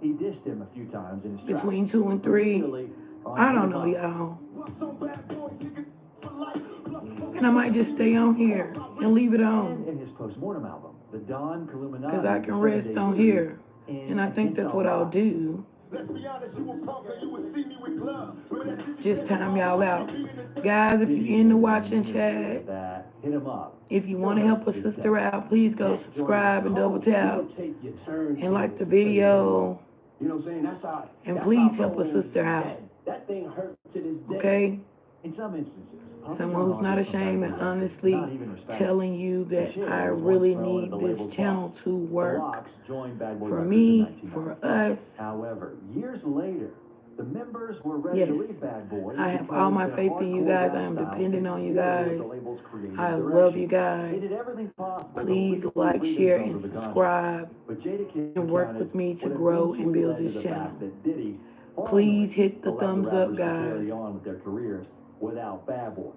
He dissed him a few times in his tracks. Between 2 and 3. I don't know, y'all. And I might just stay on here and leave it on. In his post-mortem album, The Don Illuminati. Because I can rest on here. And I think that's what I'll do. Just time y'all out. Guys, if you're in the watching chat, hit him up. If you want to help a sister out, please go subscribe and double tap and like the video. You know what I'm saying? That's how. And please help a sister out. That thing hurts to this day. Okay? In some instances. Someone who's not ashamed and honestly telling you that I really need this channel to work for me, for us. However, years later, the members were ready to leave Bad Boy. I have all my faith in you guys. I am dependent on you guys. I love you guys. Please like, share, and subscribe and work with me to grow and build this channel. Please hit the thumbs up, guys. Without Bad Boy.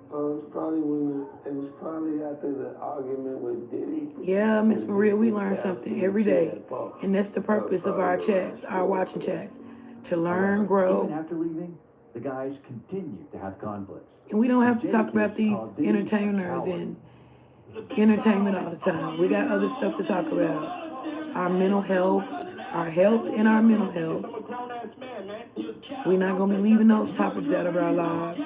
It's probably after the argument with Diddy. Yeah, Miss Maria, we learn something every day. And that's the purpose of our chats, our watching chats. To learn, grow. Even after leaving, the guys continued to have conflicts. And we don't have to talk about these entertainers and entertainment all the time. We got other stuff to talk about. Our mental health, our health and our mental health. We're not going to be leaving those topics out of our lives.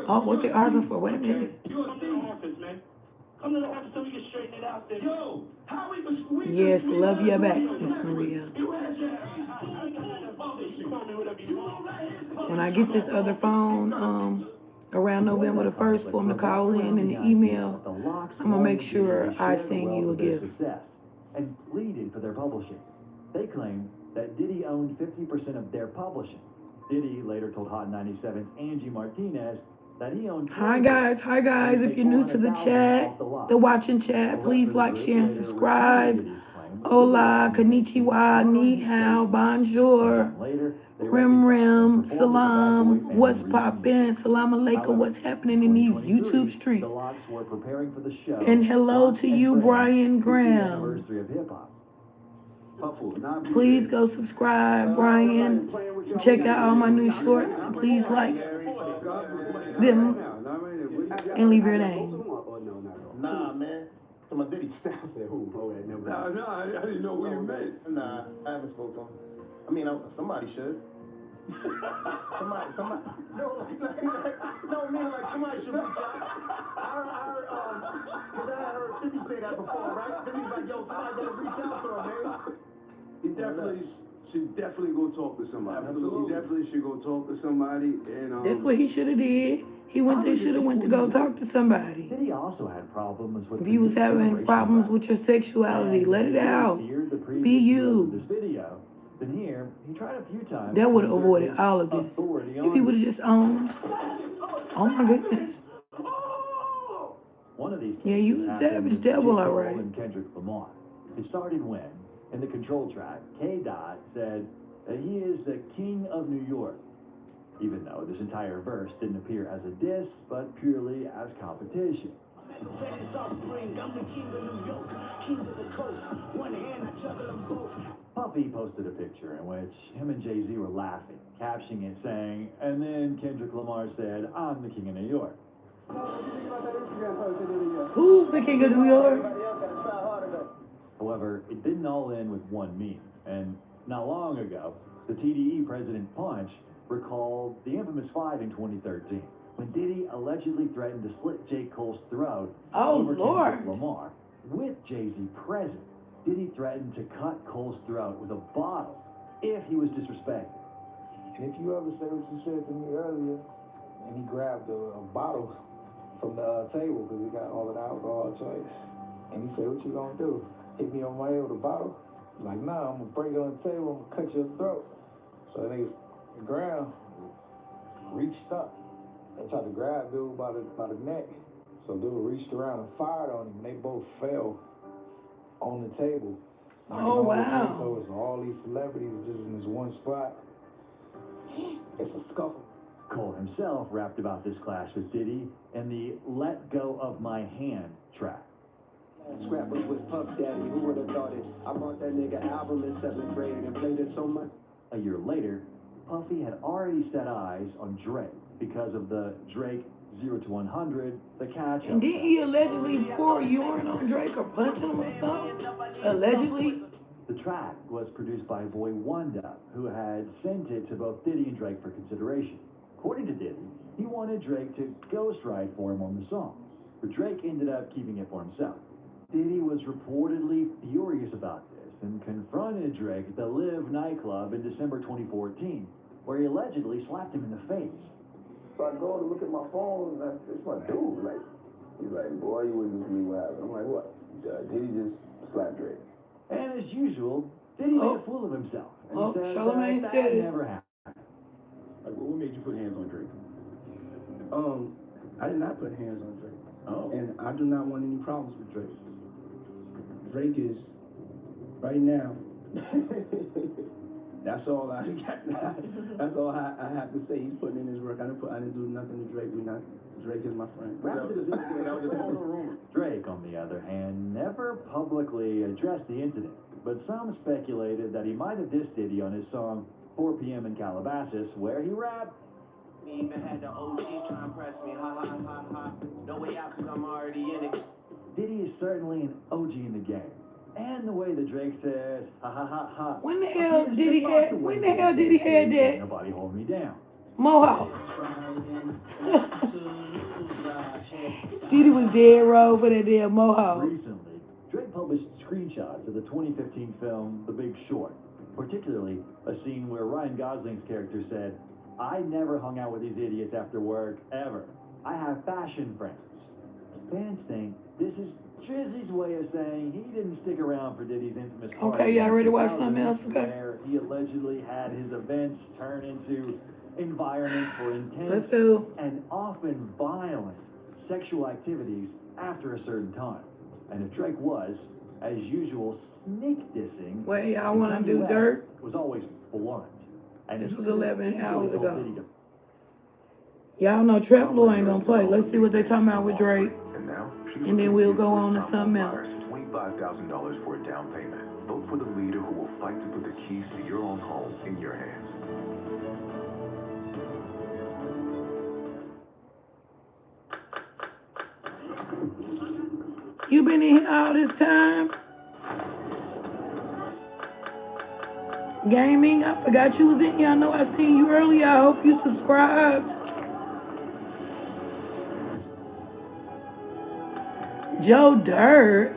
Oh, what they arguing for? Wait a minute. Yes, love you back, Miss Maria. When I get this other phone, around November the 1st for them to call in and the email, I'm going to make sure I send you a gift. And pleaded for their publishing. They claimed that Diddy owned 50% of their publishing. Diddy later told Hot 97's Angie Martinez that he owned... Hi guys. If you're new to the chat, the watching chat, please like, share, and subscribe. Hola, konnichiwa, ni hao, bonjour, rim, salam, what's poppin', salam alaikum, what's happening in these YouTube streets. And hello to you, Brian Graham. Please go subscribe, Brian. Check out all my new shorts. Please like them and leave your name. Nah, man. So my Diddy staff said, who? Oh, I never. No, I didn't know what you meant. Nah, I haven't spoken to him. I mean, somebody should. somebody. No, man, like somebody should reach out. I heard 50 say that before, right? 50's like, yo, somebody better reach out to him, man. He should definitely go talk to somebody. Absolutely. He definitely should go talk to somebody. And that's what he should have did. He should have went to go talk to somebody. Diddy also had problems with. If you was having problems with your sexuality, let it out. Be you. This video. Then here, he tried a few times. That would have avoided all of this. If he would have just owned. Oh my goodness. One of these. Yeah, you a savage devil, all right. And Kendrick Lamar. It started when, in the control track, K-Dot said that he is the king of New York. Even though this entire verse didn't appear as a diss, but purely as competition. Puffy posted a picture in which him and Jay-Z were laughing, captioning it saying, and then Kendrick Lamar said, I'm the king of New York. Who's the king of New York? However, it didn't all end with one meme, and not long ago, the TDE President Punch recalled the infamous fight in 2013 when Diddy allegedly threatened to slit J. Cole's throat over Kendrick Lamar. With Jay-Z present, Diddy threatened to cut Cole's throat with a bottle if he was disrespected. And if you ever say what you said to me earlier, and he grabbed a bottle from the table because we got all of the alcohol choice. And he said, "What you gonna do? Hit me on my head with a bottle?" I'm like, "Nah, I'm gonna break it on the table. I'm gonna cut your throat." So the niggas on the ground reached up and tried to grab dude by the neck. So dude reached around and fired on him. And they both fell on the table. Oh, wow. So all these celebrities just in this one spot. It's a scuffle. Cole himself rapped about this clash with Diddy in the Let Go of My Hand track. Scrappers with Puff Daddy, who would have thought it? I bought that nigga album in 7th grade and played it so much. A year later, Puffy had already set eyes on Drake because of the Drake 0 to 100, the catch-up. And did he allegedly pour urine on Drake or punch him or something? Allegedly? The track was produced by Boy Wonder, who had sent it to both Diddy and Drake for consideration. According to Diddy, he wanted Drake to ghostwrite for him on the song, but Drake ended up keeping it for himself. Diddy was reportedly furious about this and confronted Drake at the Live nightclub in December 2014, where he allegedly slapped him in the face. So I go to look at my phone, and it's my dude. Like, he's like, "Boy, you wouldn't believe what happened." I'm like, "What? Diddy just slapped Drake?" And as usual, Diddy made a fool of himself and said that never happened. Like, what made you put hands on Drake? I did not put hands on Drake. Oh. And I do not want any problems with Drake. Drake is, right now, that's all I got. That's all I have to say. He's putting in his work. I didn't do nothing to Drake. Drake is my friend. Drake, on the other hand, never publicly addressed the incident, but some speculated that he might have dissed Diddy on his song 4 p.m. in Calabasas, where he rapped, Me even had the OG trying to press me, ha ha ha ha. No way out because I'm already in it. Diddy is certainly an OG in the game. And the way that Drake says, ha ha ha ha. When the hell did he have that? Nobody hold me down. Mohawk. Diddy was dead wrong for that damn Mohawk. Recently, Drake published screenshots of the 2015 film The Big Short, particularly a scene where Ryan Gosling's character said, "I never hung out with these idiots after work, ever. I have fashion friends." Fans think this is Drizzy's way of saying he didn't stick around for Diddy's infamous party. Okay, y'all ready to watch something else? Okay. Where he allegedly had his events turn into environments for intense Let's do. and often violent sexual activities after a certain time. And if Drake was, as usual, snake dissing, wait, y'all want to do dirt? Was always blunt. And this he was 11 hours told ago. Diddy to Y'all know Trap Blue ain't gonna play. Let's see what they talking about with Drake. And then we'll go on to something else. $25,000 for a down payment. Vote for the leader who will fight to put the keys to your own home in your hands. You been in here all this time? Gaming? I forgot you was in here. I know I seen you earlier. I hope you subscribed. Joe Dirt.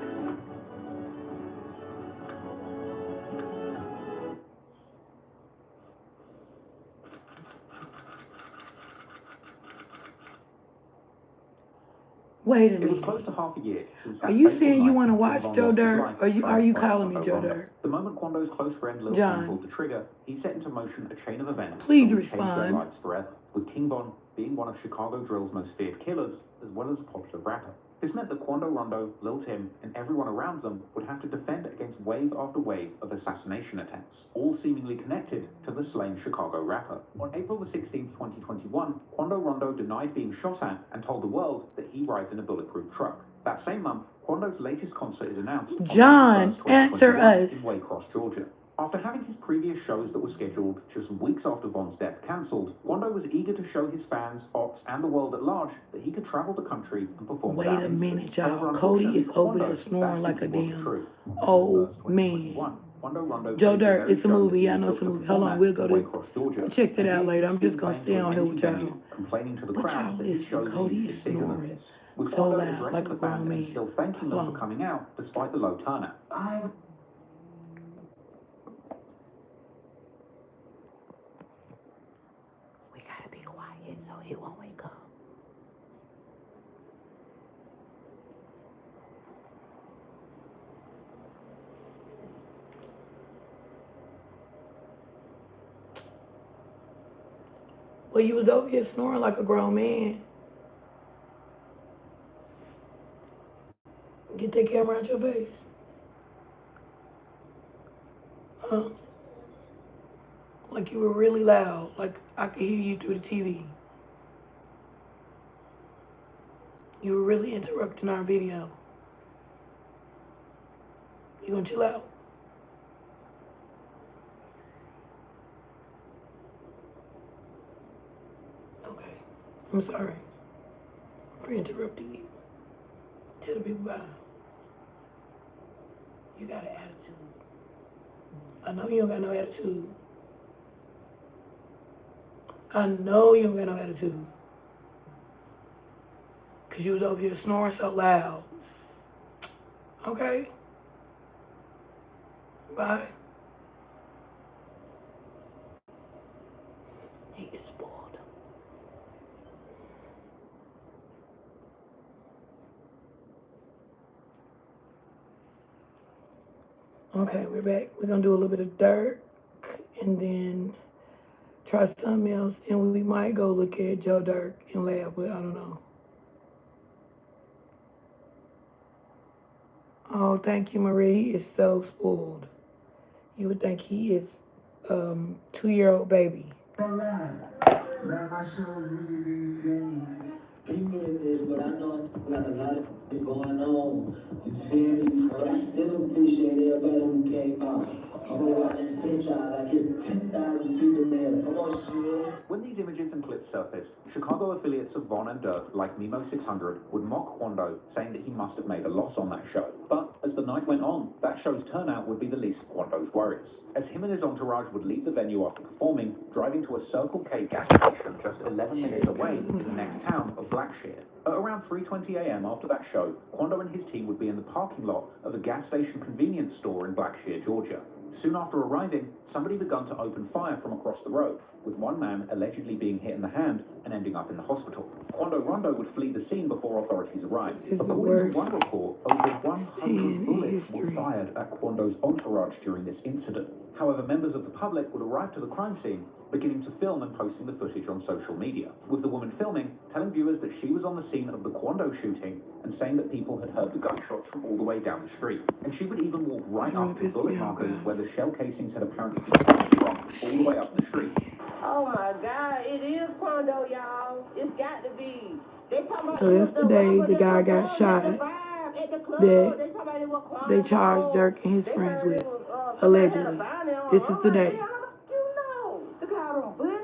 Wait a minute. It was close to half a year since Are you saying you want to watch Joe Dirt? Or are you calling me Joe Dirt? The moment Quando's close friend Lil John. Kim pulled the trigger, he set into motion a chain of events Please that would change respond. their lives forever, with King Von being one of Chicago drill's most feared killers, as well as a popular rapper. This meant that Quando Rondo, Lil Tim, and everyone around them would have to defend against wave after wave of assassination attempts, all seemingly connected to the slain Chicago rapper. On April the 16th, 2021, Quando Rondo denied being shot at and told the world that he rides in a bulletproof truck. That same month, Quando's latest concert is announced John, on answer us. in Waycross, Georgia. After having his previous shows that were scheduled just weeks after Von's death cancelled, Quando was eager to show his fans, ops, and the world at large that he could travel the country and perform. Wait a minute, y'all. Cody is over there snoring like a damn old man. Joe Dirt, it's a movie. Y'all know it's a movie. Hold on, we'll go to check that out later. I'm just gonna stay on here with y'all. Complaining to the But crowd y'all that his listen, shows Cody needed is to bigger than snoring this. With so Quando loud, addressing like a the grown fans and man. still thanking them for coming out despite the low turnout. We gotta be quiet so he won't wake up. Well, you was over here snoring like a grown man. Get that camera out your face. Huh? Like you were really loud. Like I could hear you through the TV. You were really interrupting our video. You gonna chill out? Okay. I'm sorry for interrupting you. Tell the people bye. You got an attitude. I know you don't got no attitude. I know you don't got no attitude. Because you was over here snoring so loud. Okay? Bye. He is spoiled. Okay, we're back. We're going to do a little bit of dirt and then try something else. And we might go look at Joe Dirt and laugh, but I don't know. Oh, thank you, Marie. He is so spoiled. You would think he is 2-year-old baby. Man, my show really funny. People in this, but I know it's got a lot of shit going on. You feel me? But I still appreciate everybody who came out. I'm gonna watch this picture out. I get 10,000 people there. Come on, shit. When these images and clips surfaced, Chicago affiliates of Von and Dirk, like Nemo 600, would mock Quando, saying that he must have made a loss on that show. But as the night went on, that show's turnout would be the least of Quando's worries, as him and his entourage would leave the venue after performing, driving to a Circle K gas station just 11 minutes away in the next town of Blackshear. At around 3:20 a.m. after that show, Quando and his team would be in the parking lot of a gas station convenience store in Blackshear, Georgia. Soon after arriving, somebody began to open fire from across the road, with one man allegedly being hit in the hand and ending up in the hospital. Quando Rondo would flee the scene before authorities arrived. According to one report, over 100 bullets were fired at Quando's entourage during this incident. However, members of the public would arrive to the crime scene, beginning to film and posting the footage on social media, with the woman filming telling viewers that she was on the scene of the Quando shooting and saying that people had heard the gunshots from all the way down the street. And she would even walk right up to bullet markers where the shell casings had apparently been fired from, all the way up the street. Oh my God, it is Quando, y'all. It's got to be. They talking about So yesterday, the guy got shot that they charged Dirk and his friends with, allegedly. This is today. You know, the guy on bullets.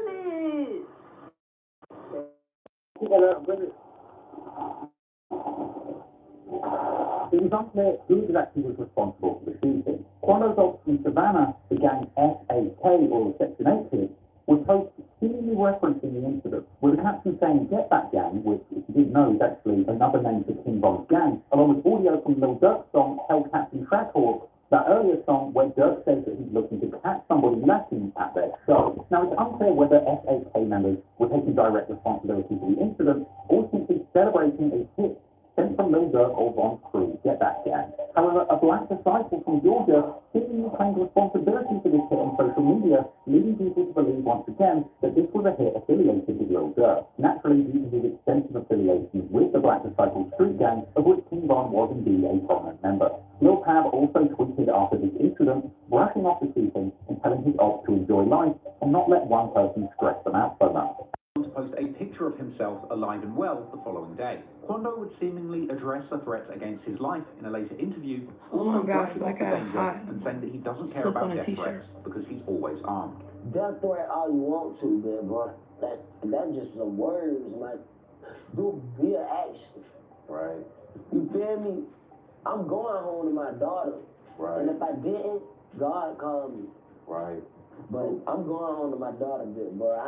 It was unclear who exactly was responsible for the shooting. Quando's office in Savannah, the gang S8K, or the Section 8 kid, would post seemingly referencing the incident, with a caption saying, "Get that gang," which, if you didn't know, is actually another name for King Von's gang, along with audio from Lil Durk's song, Hellcats and Trackhawks, that earlier song where Dirk says that he's looking to catch somebody lacking at their show. Now, it's unclear whether S8K members were taking direct responsibility for the incident or simply celebrating a hit sent from Lil Durk or Von's crew, Get That Gang. However, a black disciple from Georgia seemingly claimed responsibility for this hit on social media, leading people to believe once again that this was a hit affiliated with Lil Durk. Naturally, due to his extensive affiliations with the Black Disciple Street Gang, of which King Von was indeed a prominent member. Lil Tab also tweeted after this incident, brushing off the shooting and telling his ops to enjoy life and not let one person stress them out so much. To post a picture of himself alive and well the following day. Quando would seemingly address the threat against his life in a later interview, also brushing off the danger and saying that he doesn't care about death threats because he's always armed. Death threat all you want to, man, bro. That's just some words, like, do real action. Right. You feel me? I'm going home to my daughter. Right. And if I didn't, God called me. Right. But I'm going home to my daughter, but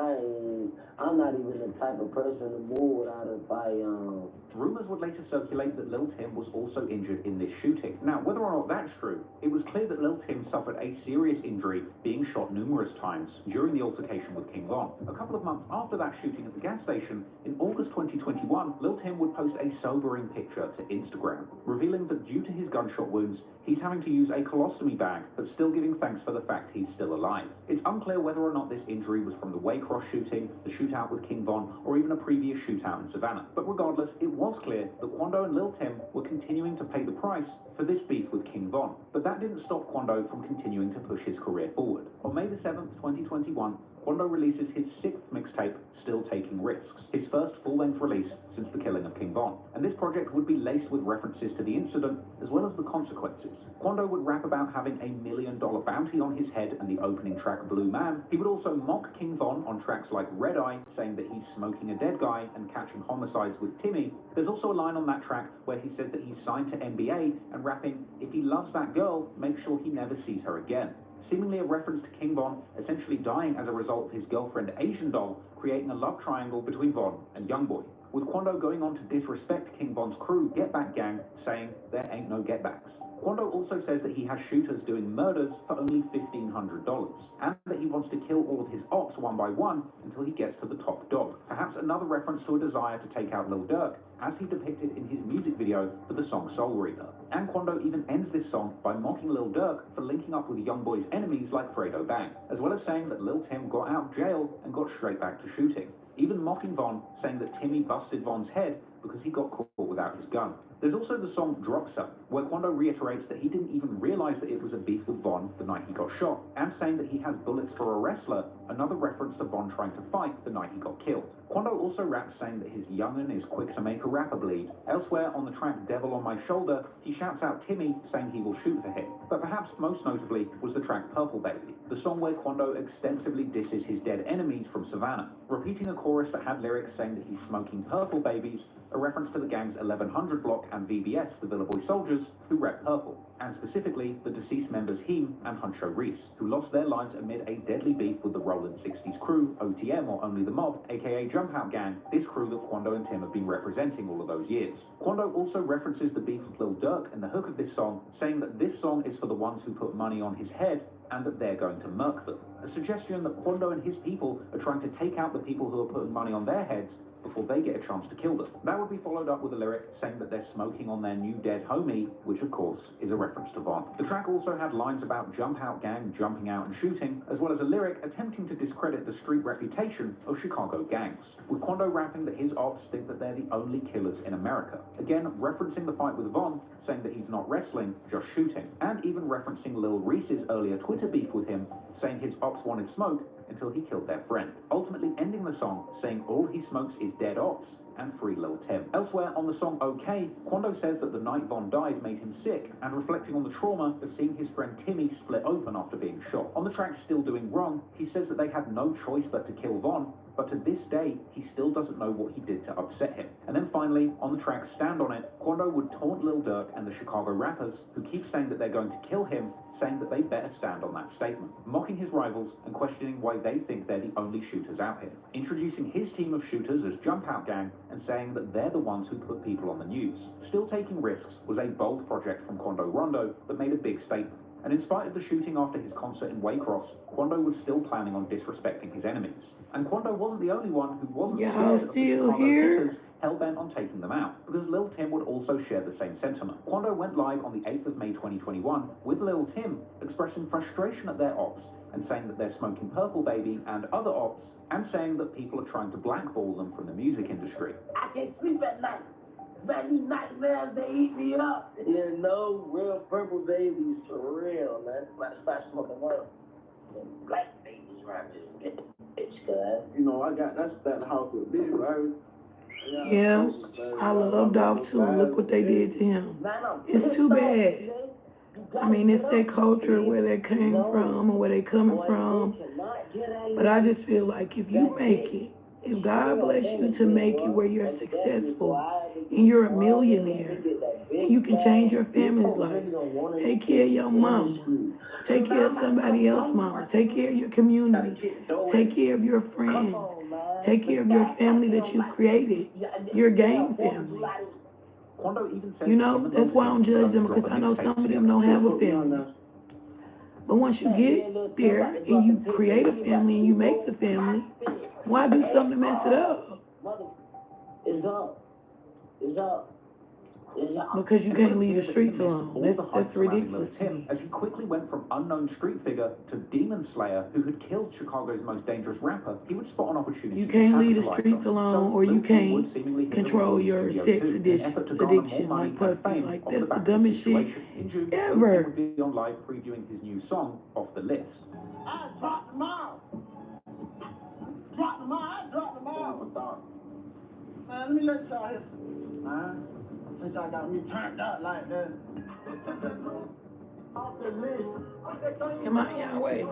I'm not even the type of person to move without a firearm. Rumors would later circulate that Lil Tim was also injured in this shooting. Now, whether or not that's true, it was clear that Lil Tim suffered a serious injury, being shot numerous times during the altercation with King Von. A couple of months after that shooting at the gas station, in August 2021, Lil Tim would post a sobering picture to Instagram, revealing that due to his gunshot wounds, he's having to use a colostomy bag, but still giving thanks for the fact he's still alive. It's unclear whether or not this injury was from the Waycross shooting, the shootout with King Von, or even a previous shootout in Savannah. But regardless, it was clear that Quando and Lil Tim were continuing to pay the price for this beef with King Von. But that didn't stop Quando from continuing to push his career forward. On May the 7th, 2021, Quando releases his 6th mixtape, Still Taking Risks, his first full-length release since the killing of King Von. And this project would be laced with references to the incident, as well as the consequences. Quando would rap about having a $1 million bounty on his head and the opening track Blue Man. He would also mock King Von on tracks like Red Eye, saying that he's smoking a dead guy and catching homicides with Timmy. There's also a line on that track where he says that he's signed to NBA and rapping, if he loves that girl, make sure he never sees her again. Seemingly a reference to King Von essentially dying as a result of his girlfriend Asian Doll, creating a love triangle between Von and Youngboy. With Quando going on to disrespect King Von's crew Get Back Gang, saying there ain't no get backs. Quando also says that he has shooters doing murders for only $1,500, and that he wants to kill all of his ops one by one until he gets to the top dog. Perhaps another reference to a desire to take out Lil Durk, as he depicted in his music video for the song Soul Reaper. And Quando even ends this song by mocking Lil Durk for linking up with Youngboy's enemies like Fredo Bang, as well as saying that Lil Tim got out of jail and got straight back to shooting. Even mocking Von, saying that Timmy busted Von's head because he got caught without his gun. There's also the song Drop Some, where Quando reiterates that he didn't even realize that it was a beef with Von the night he got shot, and saying that he has bullets for a wrestler, another reference to Von trying to fight the night he got killed. Quando also raps saying that his young'un is quick to make a rapper bleed. Elsewhere on the track Devil on My Shoulder, he shouts out Timmy, saying he will shoot for him. But perhaps most notably was the track Purple Baby, the song where Quando extensively disses his dead enemies from Savannah, repeating a chorus that had lyrics saying that he's smoking purple babies, a reference to the gang's 1100 block and VBS, the Villa Boy Soldiers, who rep purple, and specifically the deceased members Heem and Huncho Reese, who lost their lives amid a deadly beef with the Rollin' 60s crew, OTM or Only the Mob, aka Jump Out Gang, this crew that Quando and Tim have been representing all of those years. Quando also references the beef with Lil Durk in the hook of this song, saying that this song is for the ones who put money on his head and that they're going to murk them. A suggestion that Quando and his people are trying to take out the people who are putting money on their heads before they get a chance to kill them. That would be followed up with a lyric saying that they're smoking on their new dead homie, which of course is a reference to Von. The track also had lines about Jump Out Gang jumping out and shooting, as well as a lyric attempting to discredit the street reputation of Chicago gangs, with Quando rapping that his ops think that they're the only killers in America. Again, referencing the fight with Von, saying that he's not wrestling, just shooting, and even referencing Lil Reese's earlier Twitter beef with him, saying his ops wanted smoke until he killed their friend, ultimately ending the song saying all he smokes is dead ops and free Lil Tim. Elsewhere on the song OK, Quando says that the night Von died made him sick, and reflecting on the trauma of seeing his friend Timmy split open after being shot. On the track Still Doing Wrong, he says that they had no choice but to kill Von, but to this day, he still doesn't know what he did to upset him. And then finally, on the track Stand On It, Quando would taunt Lil Durk and the Chicago rappers, who keep saying that they're going to kill him, saying that they better stand on that statement, mocking his rivals and questioning why they think they're the only shooters out here, introducing his team of shooters as Jump Out Gang and saying that they're the ones who put people on the news. Still Taking Risks was a bold project from Quando Rondo that made a big statement. And in spite of the shooting after his concert in Waycross, Quando was still planning on disrespecting his enemies. And Quando wasn't the only one who wasn't scared of the Chicago hitters hell-bent on taking them out, because Lil Tim would also share the same sentiment. Quando went live on the 8th of May 2021 with Lil Tim expressing frustration at their ops and saying that they're smoking Purple Baby and other ops, and saying that people are trying to blackball them from the music industry. I can't sleep at night. These nightmares, they eat me up. You know, real purple babies for real, man. Let's start smoking more. Black babies around this bitch, cuz. You know, that's that house with me, right? Yeah, I love Dog too. Look what they did to him. It's too bad. I mean, it's their culture, where they came from, or where they coming from. But I just feel like if you make it, if God bless you to make it where you're successful and you're a millionaire, and you can change your family's life, take care of your mama, take care of somebody else's mama, take care of your community, take care of your friends, take care of your family that you created, your gang family. You know, that's why I don't judge them, because I know some of them don't have a family. But once you get there and you create a family and you make the family, why do something to mess it up? It's up. It's up. Because you can't leave the streets alone. That's ridiculous. Tim, as he quickly went from unknown street figure to demon slayer who had killed Chicago's most dangerous rapper, he would spot an opportunity. You can't leave the streets alone, or you can't control your sex addiction, like puppy. Like, that's the dumbest shit ever. Tim would be on live previewing his new song, Off the List. I dropped them all. I dropped them all. Man, let me let y'all hear some. Man, since y'all got me turned out like that. Off the list. Come on, Yahweh.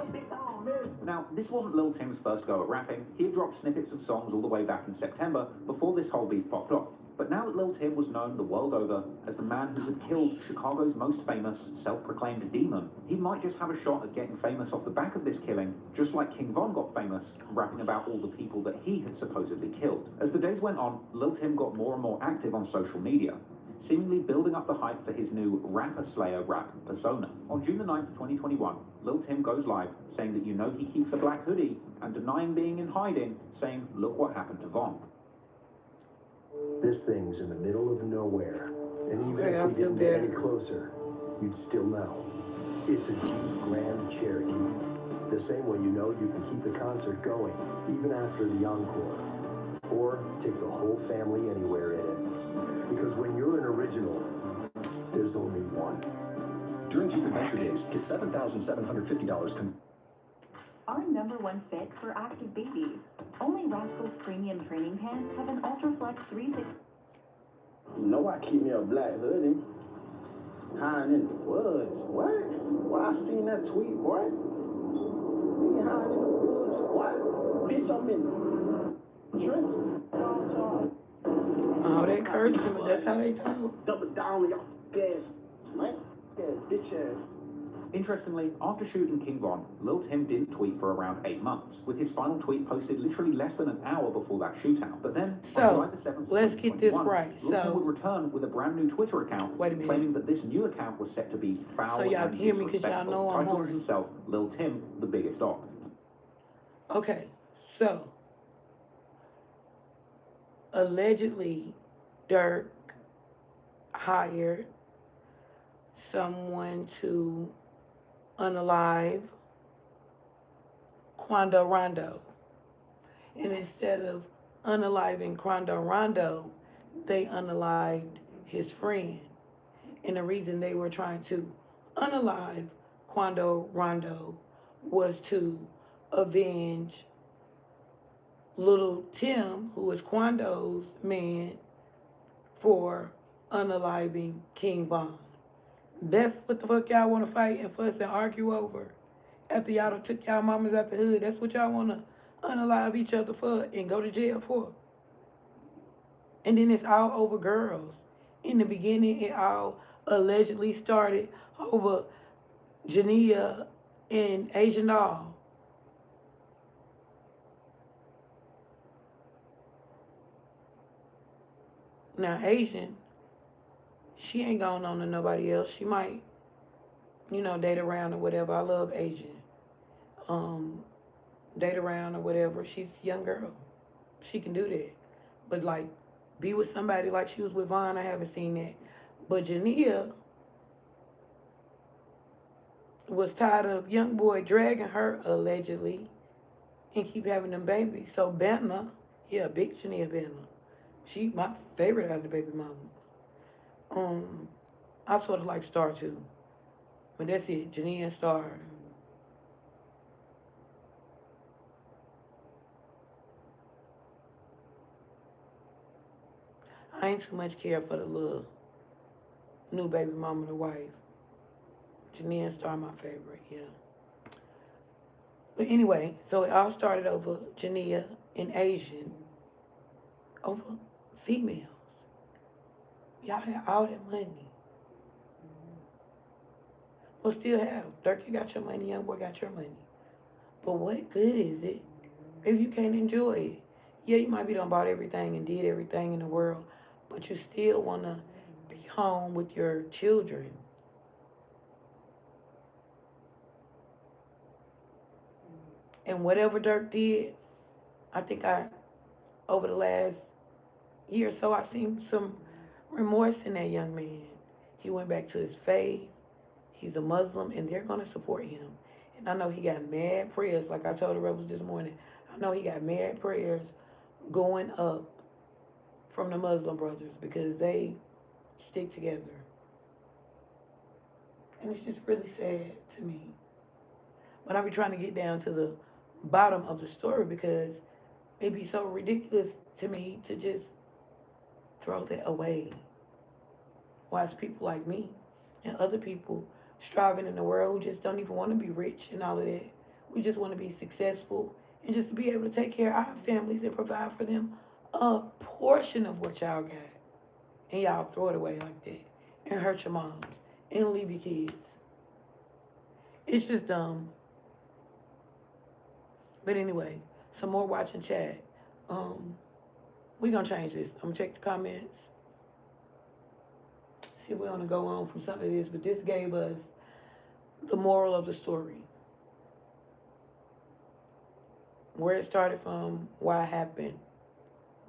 Now, this wasn't Lil Tim's first go at rapping. He had dropped snippets of songs all the way back in September before this whole beef popped off. But now that Lil Tim was known the world over as the man who had killed Chicago's most famous, self-proclaimed demon, he might just have a shot at getting famous off the back of this killing, just like King Von got famous, rapping about all the people that he had supposedly killed. As the days went on, Lil Tim got more and more active on social media, seemingly building up the hype for his new rapper slayer rap persona. On June the 9th, 2021, Lil Tim goes live saying that he keeps a black hoodie and denying being in hiding, saying, look what happened to Von. This thing's in the middle of nowhere, and even if we didn't get any closer, you'd still know. It's a Jeep Grand Cherokee. The same way you know you can keep the concert going, even after the encore. Or take the whole family anywhere in it. Because when you're an original, there's only one. During Jeep Adventure Days, get $7,750 Our #1 fit for active babies. Only Rascal's premium training pants have an Ultraflex 360. You know I keep me a black hoodie. Hiding in the woods. What? Why I seen that tweet, boy? Me hiding in the woods. What? Bitch, I'm in the trenches. Oh, that encouragement, that's how they talk. Double down on your gas, man. Yeah, bitch ass. Interestingly, after shooting King Von, Lil Tim didn't tweet for around 8 months, with his final tweet posted literally less than an hour before that shootout. But then, on July the 7th, let's get this right. Lil Tim would return with a brand new Twitter account, claiming that this new account was set to be foul and disrespectful, titling himself Lil Tim, the biggest dog. Okay, so allegedly, Dirk hired someone to unalive Quando Rondo. And instead of unaliving Quando Rondo, they unalived his friend. And the reason they were trying to unalive Quando Rondo was to avenge Little Tim, who was Quando's man, for unaliving King Von. That's what the fuck y'all want to fight and fuss and argue over after y'all done took y'all mamas out the hood. That's what y'all want to unalive each other for and go to jail for. And then it's all over girls. In the beginning, it all allegedly started over Jania and Asian Doll. Now, Asian, she ain't going on to nobody else. She might, date around or whatever. I love Asian. Date around or whatever. She's a young girl. She can do that. But, be with somebody like she was with Vaughn, I haven't seen that. But Jania was tired of young boy dragging her, allegedly, and keep having them babies. So, Bantner, big Jania Bantner. She my favorite out of the baby mama. I sort of like Star too, but that's it. Jania and Star. I ain't too much care for the little new baby mama, the wife. Jania and Star my favorite, yeah. But anyway, so it all started over Jania and Asian over females. Y'all have all that money. Well, still have. Dirk, you got your money. Young boy got your money. But what good is it if you can't enjoy it? Yeah, you might be done bought everything and did everything in the world, but you still want to be home with your children. And whatever Dirk did, I think over the last year or so, I've seen some remorse in that young man. He went back to his faith. He's a Muslim, and they're going to support him. And I know he got mad prayers, like I told the rebels this morning. I know he got mad prayers going up from the Muslim brothers because they stick together. And it's just really sad to me. But I be trying to get down to the bottom of the story because it'd be so ridiculous to me to just throw that away. Watch people like me and other people striving in the world who just don't even want to be rich and all of that. We just want to be successful and just be able to take care of our families and provide for them a portion of what y'all got. And y'all throw it away like that and hurt your moms and leave your kids. It's just dumb. But anyway, some more watching chat. We're going to change this. I'm going to check the comments. See if we want to go on from some of this. But this gave us the moral of the story. Where it started from, why it happened.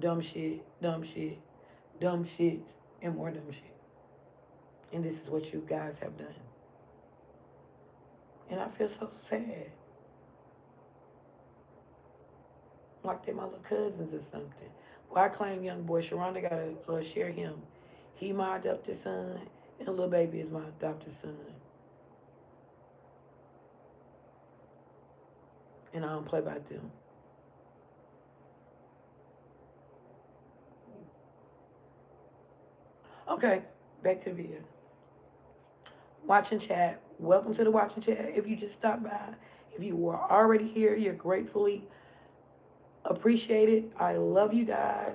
Dumb shit, dumb shit, dumb shit, and more dumb shit. And this is what you guys have done. And I feel so sad. Like they're my little cousins or something. Well, I claim young boy, Sharonda got to share him. He my adopted son, and little baby is my adopted son. And I don't play by them. Okay, back to the video. Watching chat. Welcome to the watching chat. If you just stopped by, if you were already here, you're gratefully appreciated. I love you guys.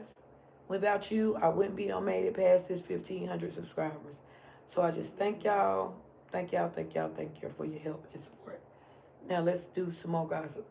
Without you, I wouldn't be on made it past this 1,500 subscribers. So I just thank y'all for your help and support. Now let's do some more gossip.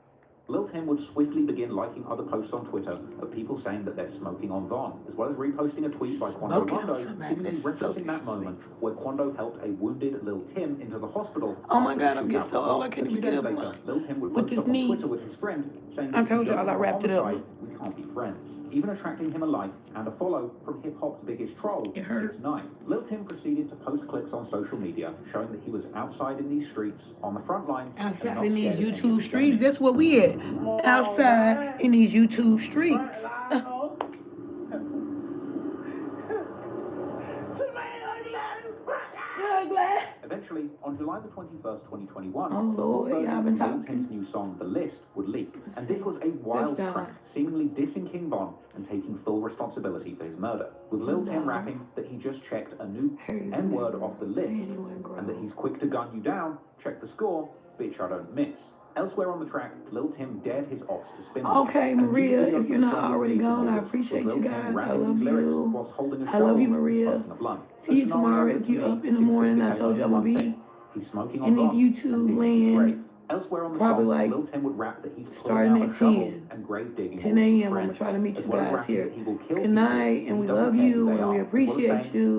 Lil Tim would swiftly begin liking other posts on Twitter of people saying that they're smoking on Von, as well as reposting a tweet by Quando Rondo, seemingly referencing that moment where Quando helped a wounded Lil Tim into the hospital. Oh my God, I'm getting so old, I can't even get up. Lil Tim would post up on Twitter with his friend saying that I told you I wrapped it up. We can't be friends, even attracting him a like and a follow from hip-hop's biggest troll, 6ix9ine. Lil Tim proceeded to post clips on social media showing that he was outside in these streets, on the front line. Outside in these YouTube streets, that's what we at. Outside in these YouTube streets. Eventually, on July the 21st, 2021, Lil Tim's new song, The List, would leak. And this was a wild track, seemingly dissing King Von and taking full responsibility for his murder, with Lil Tim rapping that he just checked a new N-word off the list, and that he's quick to gun you down, check the score, bitch I don't miss. Elsewhere on the track, Lil Tim dared his ops to spin. Okay, Maria, if you're not already gone, I appreciate you guys. I love you. I love you, Maria. See you tomorrow if you're up in the morning. I told you I'm going to be in the YouTube land. Elsewhere on the probably song, like Lil Tim would rap that he's starting at 10 and grave digging 10 a.m. I'm going to try to meet you guys here. Good night, and we love you, and we appreciate you.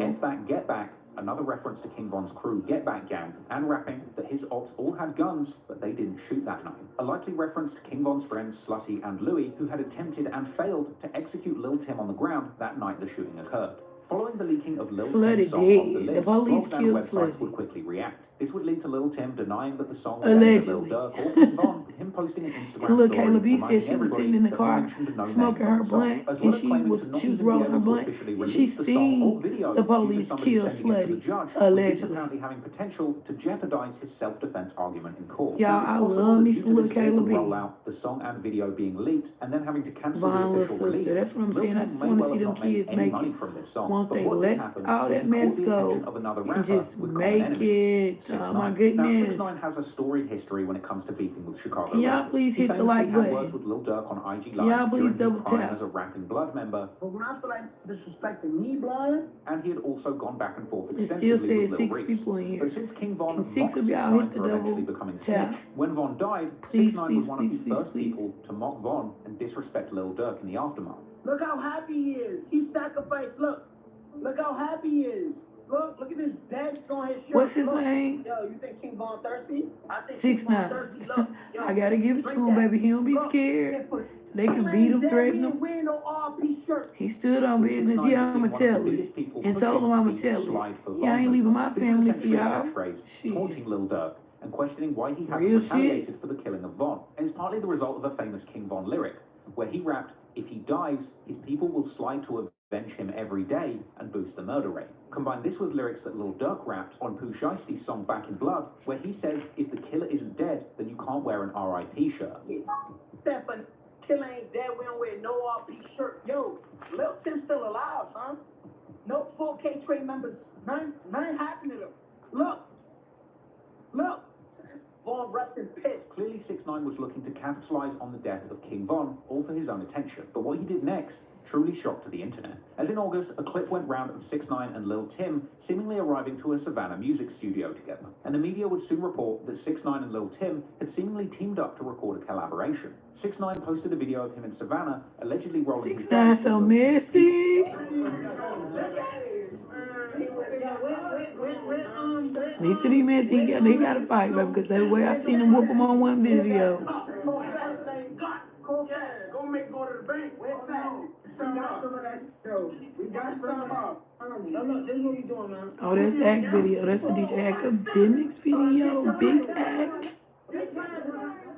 Get back. Another reference to King Von's crew, Get Back Gang, and rapping that his ops all had guns, but they didn't shoot that night. A likely reference to King Von's friends Slutty and Louie, who had attempted and failed to execute Lil Tim on the ground that night the shooting occurred. Following the leaking of Lil Tim's song on the list, blogs and websites would quickly react. This would lead to Lil Tim denying that the song was Lil Durk or King Von, with him posting an Instagram look, story Kayla B said she was sitting in the that car mentioned no smoking her blunt, and she was rolling her blunt, and she seen the police kill Slutty, allegedly. Apparently having potential to jeopardize his self-defense argument in court. Y'all, I love me some little Kayla B. Roll out the song and video being leaked, and then having to cancel Von the official release. That's what I'm saying. I just want to see them kids make it. Once they let all that mess go and just make it. Oh my goodness. 6ix9ine has a storied history when it comes to beefing with Chicago. Can y'all please hit the like button? Words with Lil Durk on IG Live y'all please double tap. tap. As a rapping Blood member. But when I feel like disrespecting me, Blood. And he had also gone back and forth It extensively still with Lil says 6 people in here. But since King Von Can 6 of y'all hit the double tap? When Von died, 6ix9ine was one of the first people to mock Von and disrespect Lil Durk in the aftermath. Look how happy he is. He sacrificed. Look how happy he is. Look at this dance on his shirt. What's his name? Yo, you think King Von thirsty? I think 6ix9ine. King Von thirsty. Look, yo, I gotta give it to him, baby. He don't be scared. They can beat him, threaten him. He stood on business. Yeah, I'ma tell it. And told him I'ma tell it. Yeah, I ain't leaving my family for y'all. Taunting Lil Durk and questioning why he hasn't Real retaliated for the killing of Von. And it's partly the result of a famous King Von lyric, where he rapped, "If he dies, his people will slide to avenge him every day and boost the murder rate." Combine this with lyrics that Lil Durk rapped on Pooh Shiesty's song Back in Blood, where he says, if the killer isn't dead, then you can't wear an R.I.P. shirt. Stephen, killer ain't dead, we don't wear no RP shirt. Yo, Lil Tim's still alive, son. No 4K trade members. None happened to them. Look. Von rest in peace. Clearly 6ix9ine was looking to capitalize on the death of King Von, all for his own attention. But what he did next truly shocked the internet. As in August, a clip went round of 6ix9ine and Lil Tim seemingly arriving to a Savannah music studio together. And the media would soon report that 6ix9ine and Lil Tim had seemingly teamed up to record a collaboration. 6ix9ine posted a video of him in Savannah, allegedly rolling his dance. So messy. Needs to be messy. They got to fight, baby, because the way I seen him whoop him on one video. Go to the bank. We got some up. Look, this is what we doing, man. Oh, that's Act video. That's the DJ Academics video. Big Act.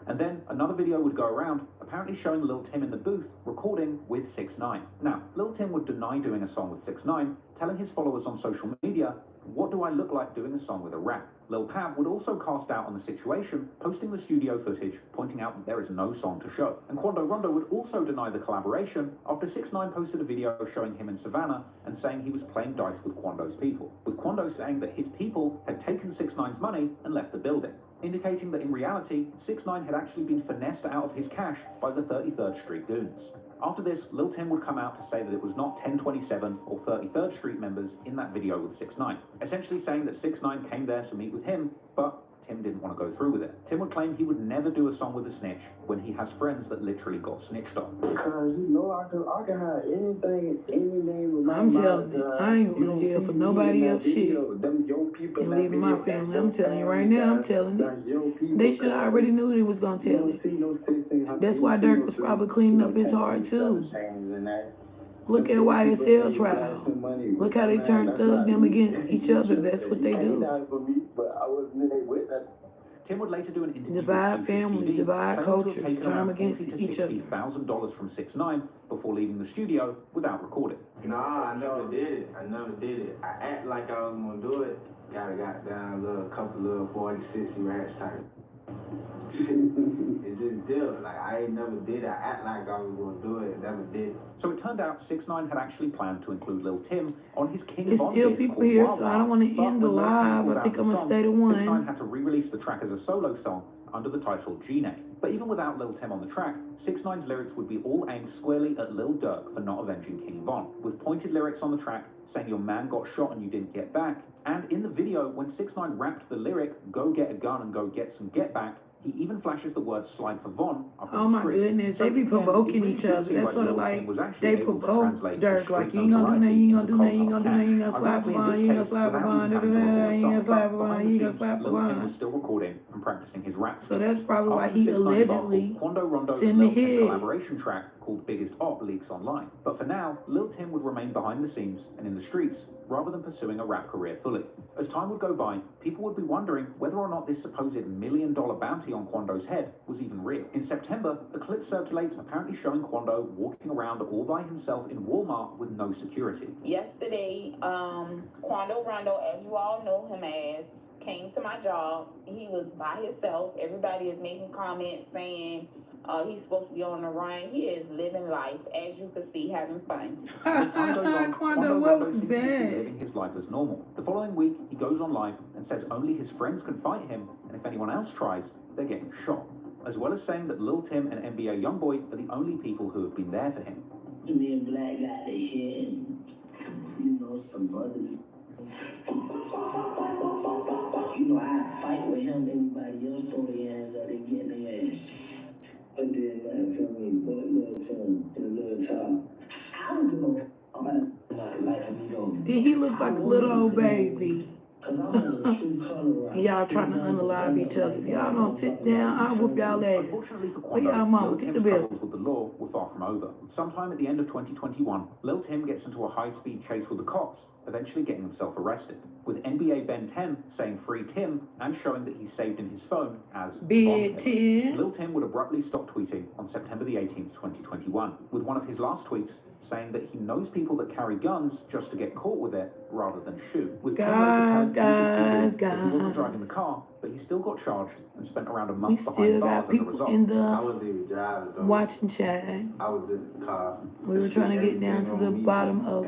And then another video would go around, apparently showing Lil Tim in the booth recording with 6ix9ine. Now, Lil Tim would deny doing a song with 6ix9ine, telling his followers on social media, "What do I look like doing a song with a rap?" Lil Pav would also cast doubt on the situation, posting the studio footage, pointing out that there is no song to show. And Quando Rondo would also deny the collaboration after 6ix9ine posted a video showing him in Savannah and saying he was playing dice with Quando's people, with Quando saying that his people had taken 6ix9ine's money and left the building, indicating that in reality, 6ix9ine had actually been finessed out of his cash by the 33rd Street goons. After this, Lil Tim would come out to say that it was not 1027 or 33rd Street members in that video with 6ix9ine, essentially saying that 6ix9ine came there to meet with him, but Tim didn't want to go through with it. Tim would claim he would never do a song with a snitch when he has friends that literally got snitched on. Because, you know, I can have anything, any name with my I'm telling you, I ain't going to jail for nobody else shit. And leaving my family. I'm telling you right now, I'm telling you. They should have already knew they was going to tell it. That's why Dirk was probably cleaning up his heart, too. Look at YSL trial. Look how they turned them against each other. That's what they do. Tim would later do an interview divide families, divide cultures, turn them against each other. $60,000 from 6ix9ine before leaving the studio without recording. Nah, I never did it. I act like I was gonna do it. Got down a couple of 40, 60 rats type. It just did. Like, I ain't never did it. I act like I was gonna do it. Never did. So it turned out 6ix9ine had actually planned to include Lil Tim on his King There's Von still disc people called here, Wild so I don't want to end the live. I think I'm going to stay to one. 6ix9ine had to re-release the track as a solo song under the title G-Name. But even without Lil Tim on the track, 6ix9ine's lyrics would be all aimed squarely at Lil Durk for not avenging King Von, with pointed lyrics on the track saying your man got shot and you didn't get back. And in the video, when 6ix9ine rapped the lyric, "Go get a gun and go get some get back," he even flashes the word "slide for Von" up on Oh my goodness, they be provoking each other. That's sort of like they provoke Dirk, like you ain't gonna do nothing, you ain't gonna do nothing, you ain't gonna do nothing, you ain't gonna slap for Von, you ain't gonna slap for Von, you ain't gonna slap for Von, you ain't gonna slap for Von. was still recording and practicing his rap. So that's probably why he allegedly Quando Rondo's sent Lil the Tim hit. collaboration track called Biggest Op leaks online. But for now, Lil Tim would remain behind the scenes and in the streets rather than pursuing a rap career fully. As time would go by, people would be wondering whether or not this supposed $1 million bounty on Quando's head was even real. In September, a clip circulates apparently showing Quando walking around all by himself in Walmart with no security. Yesterday, Quando Rondo, as you all know him as, came to my job. He was by himself. Everybody is making comments saying he's supposed to be on the run. He is living life, as you can see, having fun. Quando Rondo seems to be living his life as normal. The following week, he goes on live and says only his friends can fight him, and if anyone else tries, they're getting shot. As well as saying that Lil Tim and NBA Youngboy are the only people who have been there for him. Me and Black got this shit, you know, some brothers. You know, I fight with him, anybody else throw their hands up, they get their ass. But then, feel me, Lil Tim, the little top. I don't give a fuck about life of me, though. Did he look like a little old baby? Y'all trying to unalive each other. If y'all don't sit down, I'll whoop y'all ass. Unfortunately for Where y'all mama? Get the bill. troubles with the law were far from over. Sometime at the end of 2021, Lil Tim gets into a high-speed chase with the cops, eventually getting himself arrested, with NBA Ben 10 saying free Tim and showing that he's saved in his phone as Big Tim. Lil Tim would abruptly stop tweeting on September the 18th, 2021, with one of his last tweets saying that he knows people that carry guns just to get caught with it rather than shoot. With Tim later telling that he wasn't driving the car, but he still got charged and spent around a month behind bars as a result. In the I wasn't even driving though. watching chat. I was in the car. We were trying to get down to the bottom of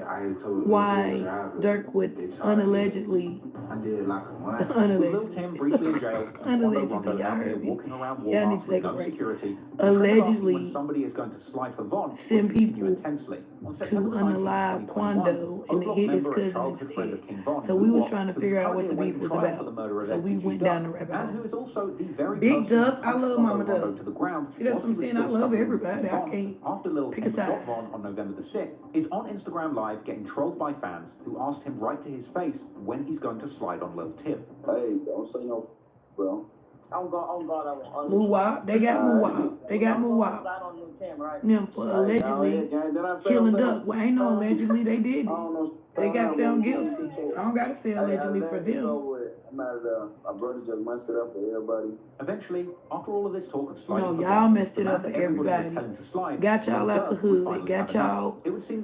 why Dirk would unallegedly. I did like a month. Lil Tim briefly in jail. Unallegedly, out here walking around yeah, Walmart with no security. Allegedly, when somebody is going to slide for Von, send people intensely. to unalive Quando and hit his cousin's head. So we were trying to figure out what the beef was about. So we went down the rabbit hole. Big Duck, I love Mama Duck. See, that's what I'm saying. I love everybody. I can't after Lil pick Tim a side. got Von on November the 6th, is on Instagram Live getting trolled by fans who asked him right to his face when he's going to slide on Lil Tim. Hey, don't say no, bro. On God, Muwap, they got Muwap. They got Muwap. Them for allegedly killing Duck. Well, ain't no allegedly, they did it. They got found guilty. I don't gotta say allegedly for them. My brother just messed it up for everybody. Eventually, after all of this talk of sliding, y'all messed it up for everybody. Got y'all out the hood, got y'all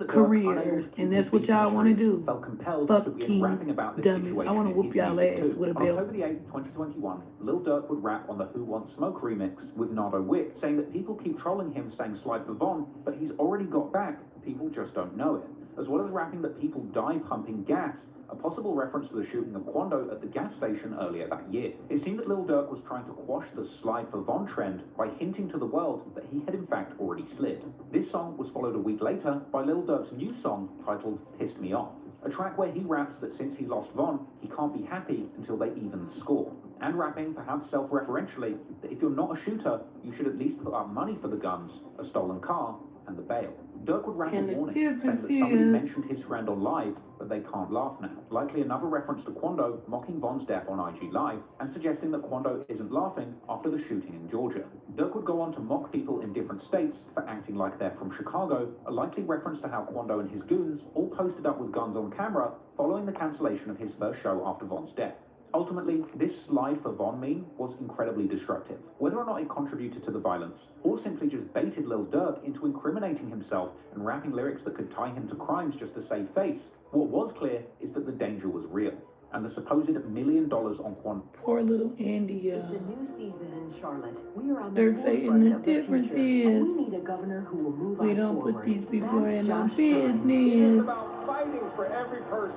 careers, and that's what y'all want to do. Fucking dummies. I want to whoop y'all ass with a belt. On October the 8th, 2021, Lil Durk would rap on the Who Wants Smoke remix with Nardo Wick, saying that people keep trolling him saying slide for Von, but he's already got back. People just don't know it. As well as rapping that people die pumping gas, a possible reference to the shooting of Quando at the gas station earlier that year. It seemed that Lil Durk was trying to quash the slide for Von trend by hinting to the world that he had in fact already slid. This song was followed a week later by Lil Durk's new song titled Pissed Me Off, a track where he raps that since he lost Von, he can't be happy until they even score. And rapping, perhaps self-referentially, that if you're not a shooter, you should at least put up money for the guns, a stolen car, and the bail. Durk would rap a warning, saying that somebody mentioned his friend on Live, but they can't laugh now. Likely another reference to Quando mocking Von's death on IG Live, and suggesting that Quando isn't laughing after the shooting in Georgia. Durk would go on to mock people in different states for acting like they're from Chicago, a likely reference to how Quando and his goons all posted up with guns on camera following the cancellation of his first show after Von's death. Ultimately, this slide for Von meme was incredibly destructive. Whether or not it contributed to the violence, or simply just baited Lil Durk into incriminating himself and rapping lyrics that could tie him to crimes just to save face, what was clear is that the danger was real, and the supposed $1 million on Quando. Poor little Andy, It's a new season in Charlotte. We are on they're the saying forefront the of the difference future, and is we need a governor who will move we us don't forward. put these people in our Josh business. It is about fighting for every person,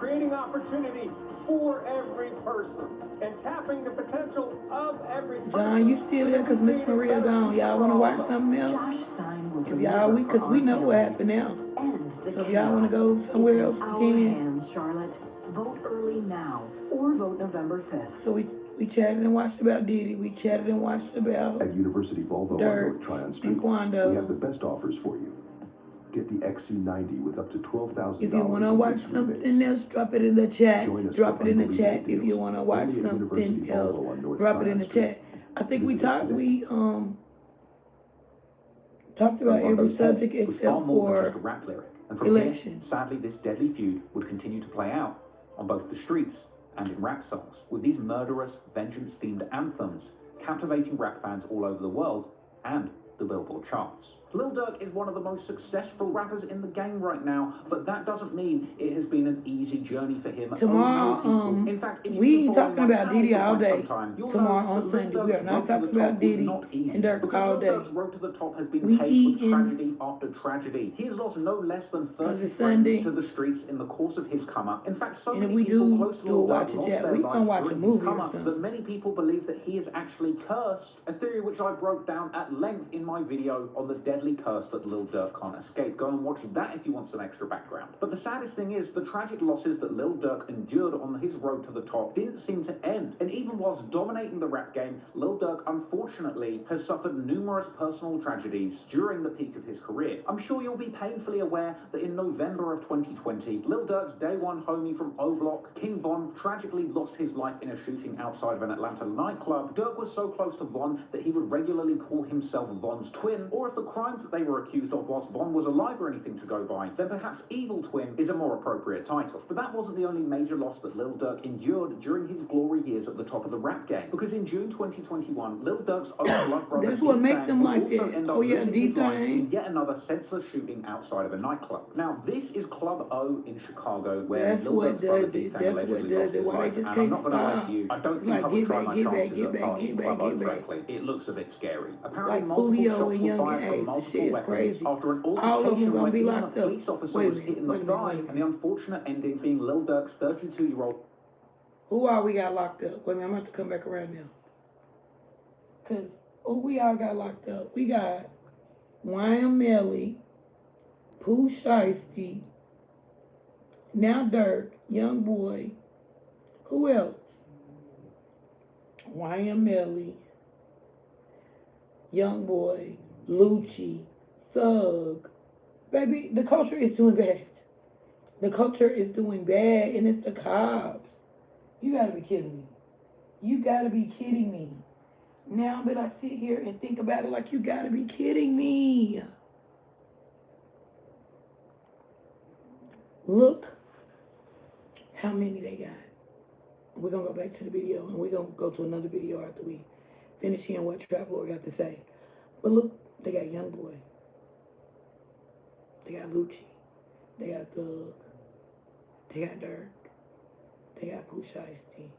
creating opportunity for every person, and tapping the potential of every person. John, you still there? Because Miss Maria gone. Y'all want to watch something else? If y'all, because we know what happened now. So if y'all want to go somewhere else, you can. Charlotte, vote early now, or vote November 5th. So we chatted and watched about Diddy. We chatted and watched about At University Volvo Dirk on North Tryon Street, and Quando. we have the best offers for you. Get the XC90 with up to $12,000. If you want to watch something else, drop it in the chat. Drop it in the chat. If you want to watch something else, drop it in the chat. I think we talked about every subject except for and from election. Here, sadly, this deadly feud would continue to play out on both the streets and in rap songs, with these murderous, vengeance-themed anthems captivating rap fans all over the world and the Billboard charts. Lil Durk is one of the most successful rappers in the game right now, but that doesn't mean it has been an easy journey for him. Tomorrow, in fact, we ain't talking about Diddy all day. Tomorrow on Sunday, we are not talking about Diddy and Dirk all day. Lil Durk's road to the top has been paved with tragedy after tragedy. He has lost no less than 30 friends to the streets in the course of his come up. In fact, so many people close to Lil Durk lost their lives during his come up that many people believe that he is actually cursed, a theory which I broke down at length in my video on the dead deadly curse that Lil Durk can't escape. Go and watch that if you want some extra background. But the saddest thing is, the tragic losses that Lil Durk endured on his road to the top didn't seem to end. And even whilst dominating the rap game, Lil Durk unfortunately has suffered numerous personal tragedies during the peak of his career. I'm sure you'll be painfully aware that in November of 2020, Lil Durk's day one homie from O Block, King Von, tragically lost his life in a shooting outside of an Atlanta nightclub. Durk was so close to Von that he would regularly call himself Von's twin, or if the crimes that they were accused of whilst Von was alive or anything to go by, then perhaps Evil Twin is a more appropriate title. But that wasn't the only major loss that Lil Durk endured during his glory years at the top of the rap game, because in June 2021, Lil Durk's own blood brother That's what makes them like that. Oh yeah, D-Thing. Yet another senseless shooting outside of a nightclub. Now, this is Club O in Chicago, where Lil Durk's brother D-Thing allegedly lost his life. And I'm not going to lie to you, I don't think I would try my chances at partying Club O, frankly. It looks a bit scary. Apparently, multiple shots were fired from multiple weapons after an altercation when even a police officer was hit in the thigh, and the unfortunate ending being Lil Durk's 32-year-old. Who all we got locked up? Wait a minute, I'm going to have to come back around now. Because who we all got locked up? We got YM Melly, Pooh Shiesty, now Durk, Young Boy. Who else? YM Melly, Young Boy, Lucci, Thug. Baby, the culture is doing bad. The culture is doing bad, and it's the cops. You gotta be kidding me. You gotta be kidding me. Now that I sit here and think about it, like, you gotta be kidding me. Look how many they got. We're gonna go back to the video, and we're gonna go to another video after we finish hearing what Trap Lord got to say. But look, they got Young Boy. They got Lucci. They got Thug. They got Durk. They got Pooh Shiesty.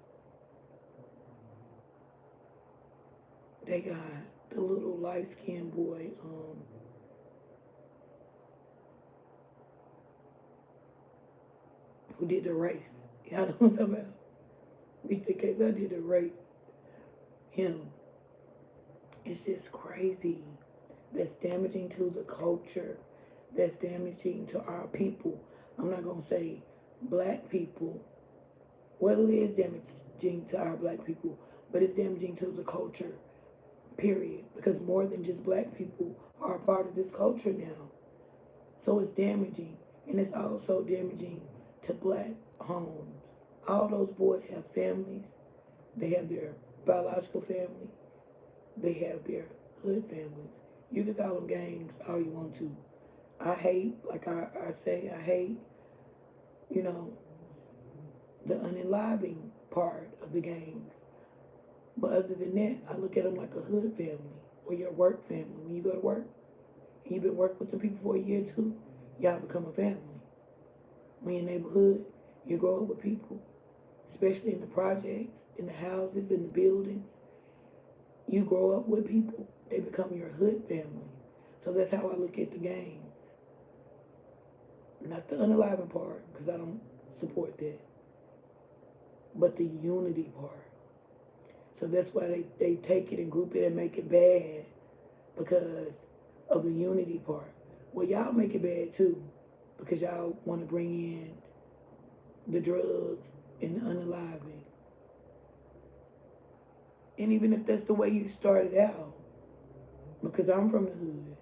They got the little light-skinned boy, who did the race. Y'all know what I'm talking about? I did the race. Him. It's just crazy. That's damaging to the culture. That's damaging to our people. I'm not going to say black people. Well, it is damaging to our black people, but it's damaging to the culture, period. Because more than just black people are a part of this culture now. So it's damaging, and it's also damaging to black homes. All those boys have families. They have their biological family. They have their hood families. You can call them gangs all you want to. I hate, like I say, I hate, you know, the unenlivening part of the gangs. But other than that, I look at them like a hood family or your work family. When you go to work and you've been working with some people for a year or two, y'all become a family. When you're in your neighborhood, you grow up with people, especially in the projects, in the houses, in the buildings. You grow up with people. They become your hood family. So that's how I look at the game. Not the unenlivening part, because I don't support that, but the unity part. So that's why they take it and group it and make it bad, because of the unity part. Well, y'all make it bad too, because y'all want to bring in the drugs and the unenlivening. And even if that's the way you started out, because I'm from the hood,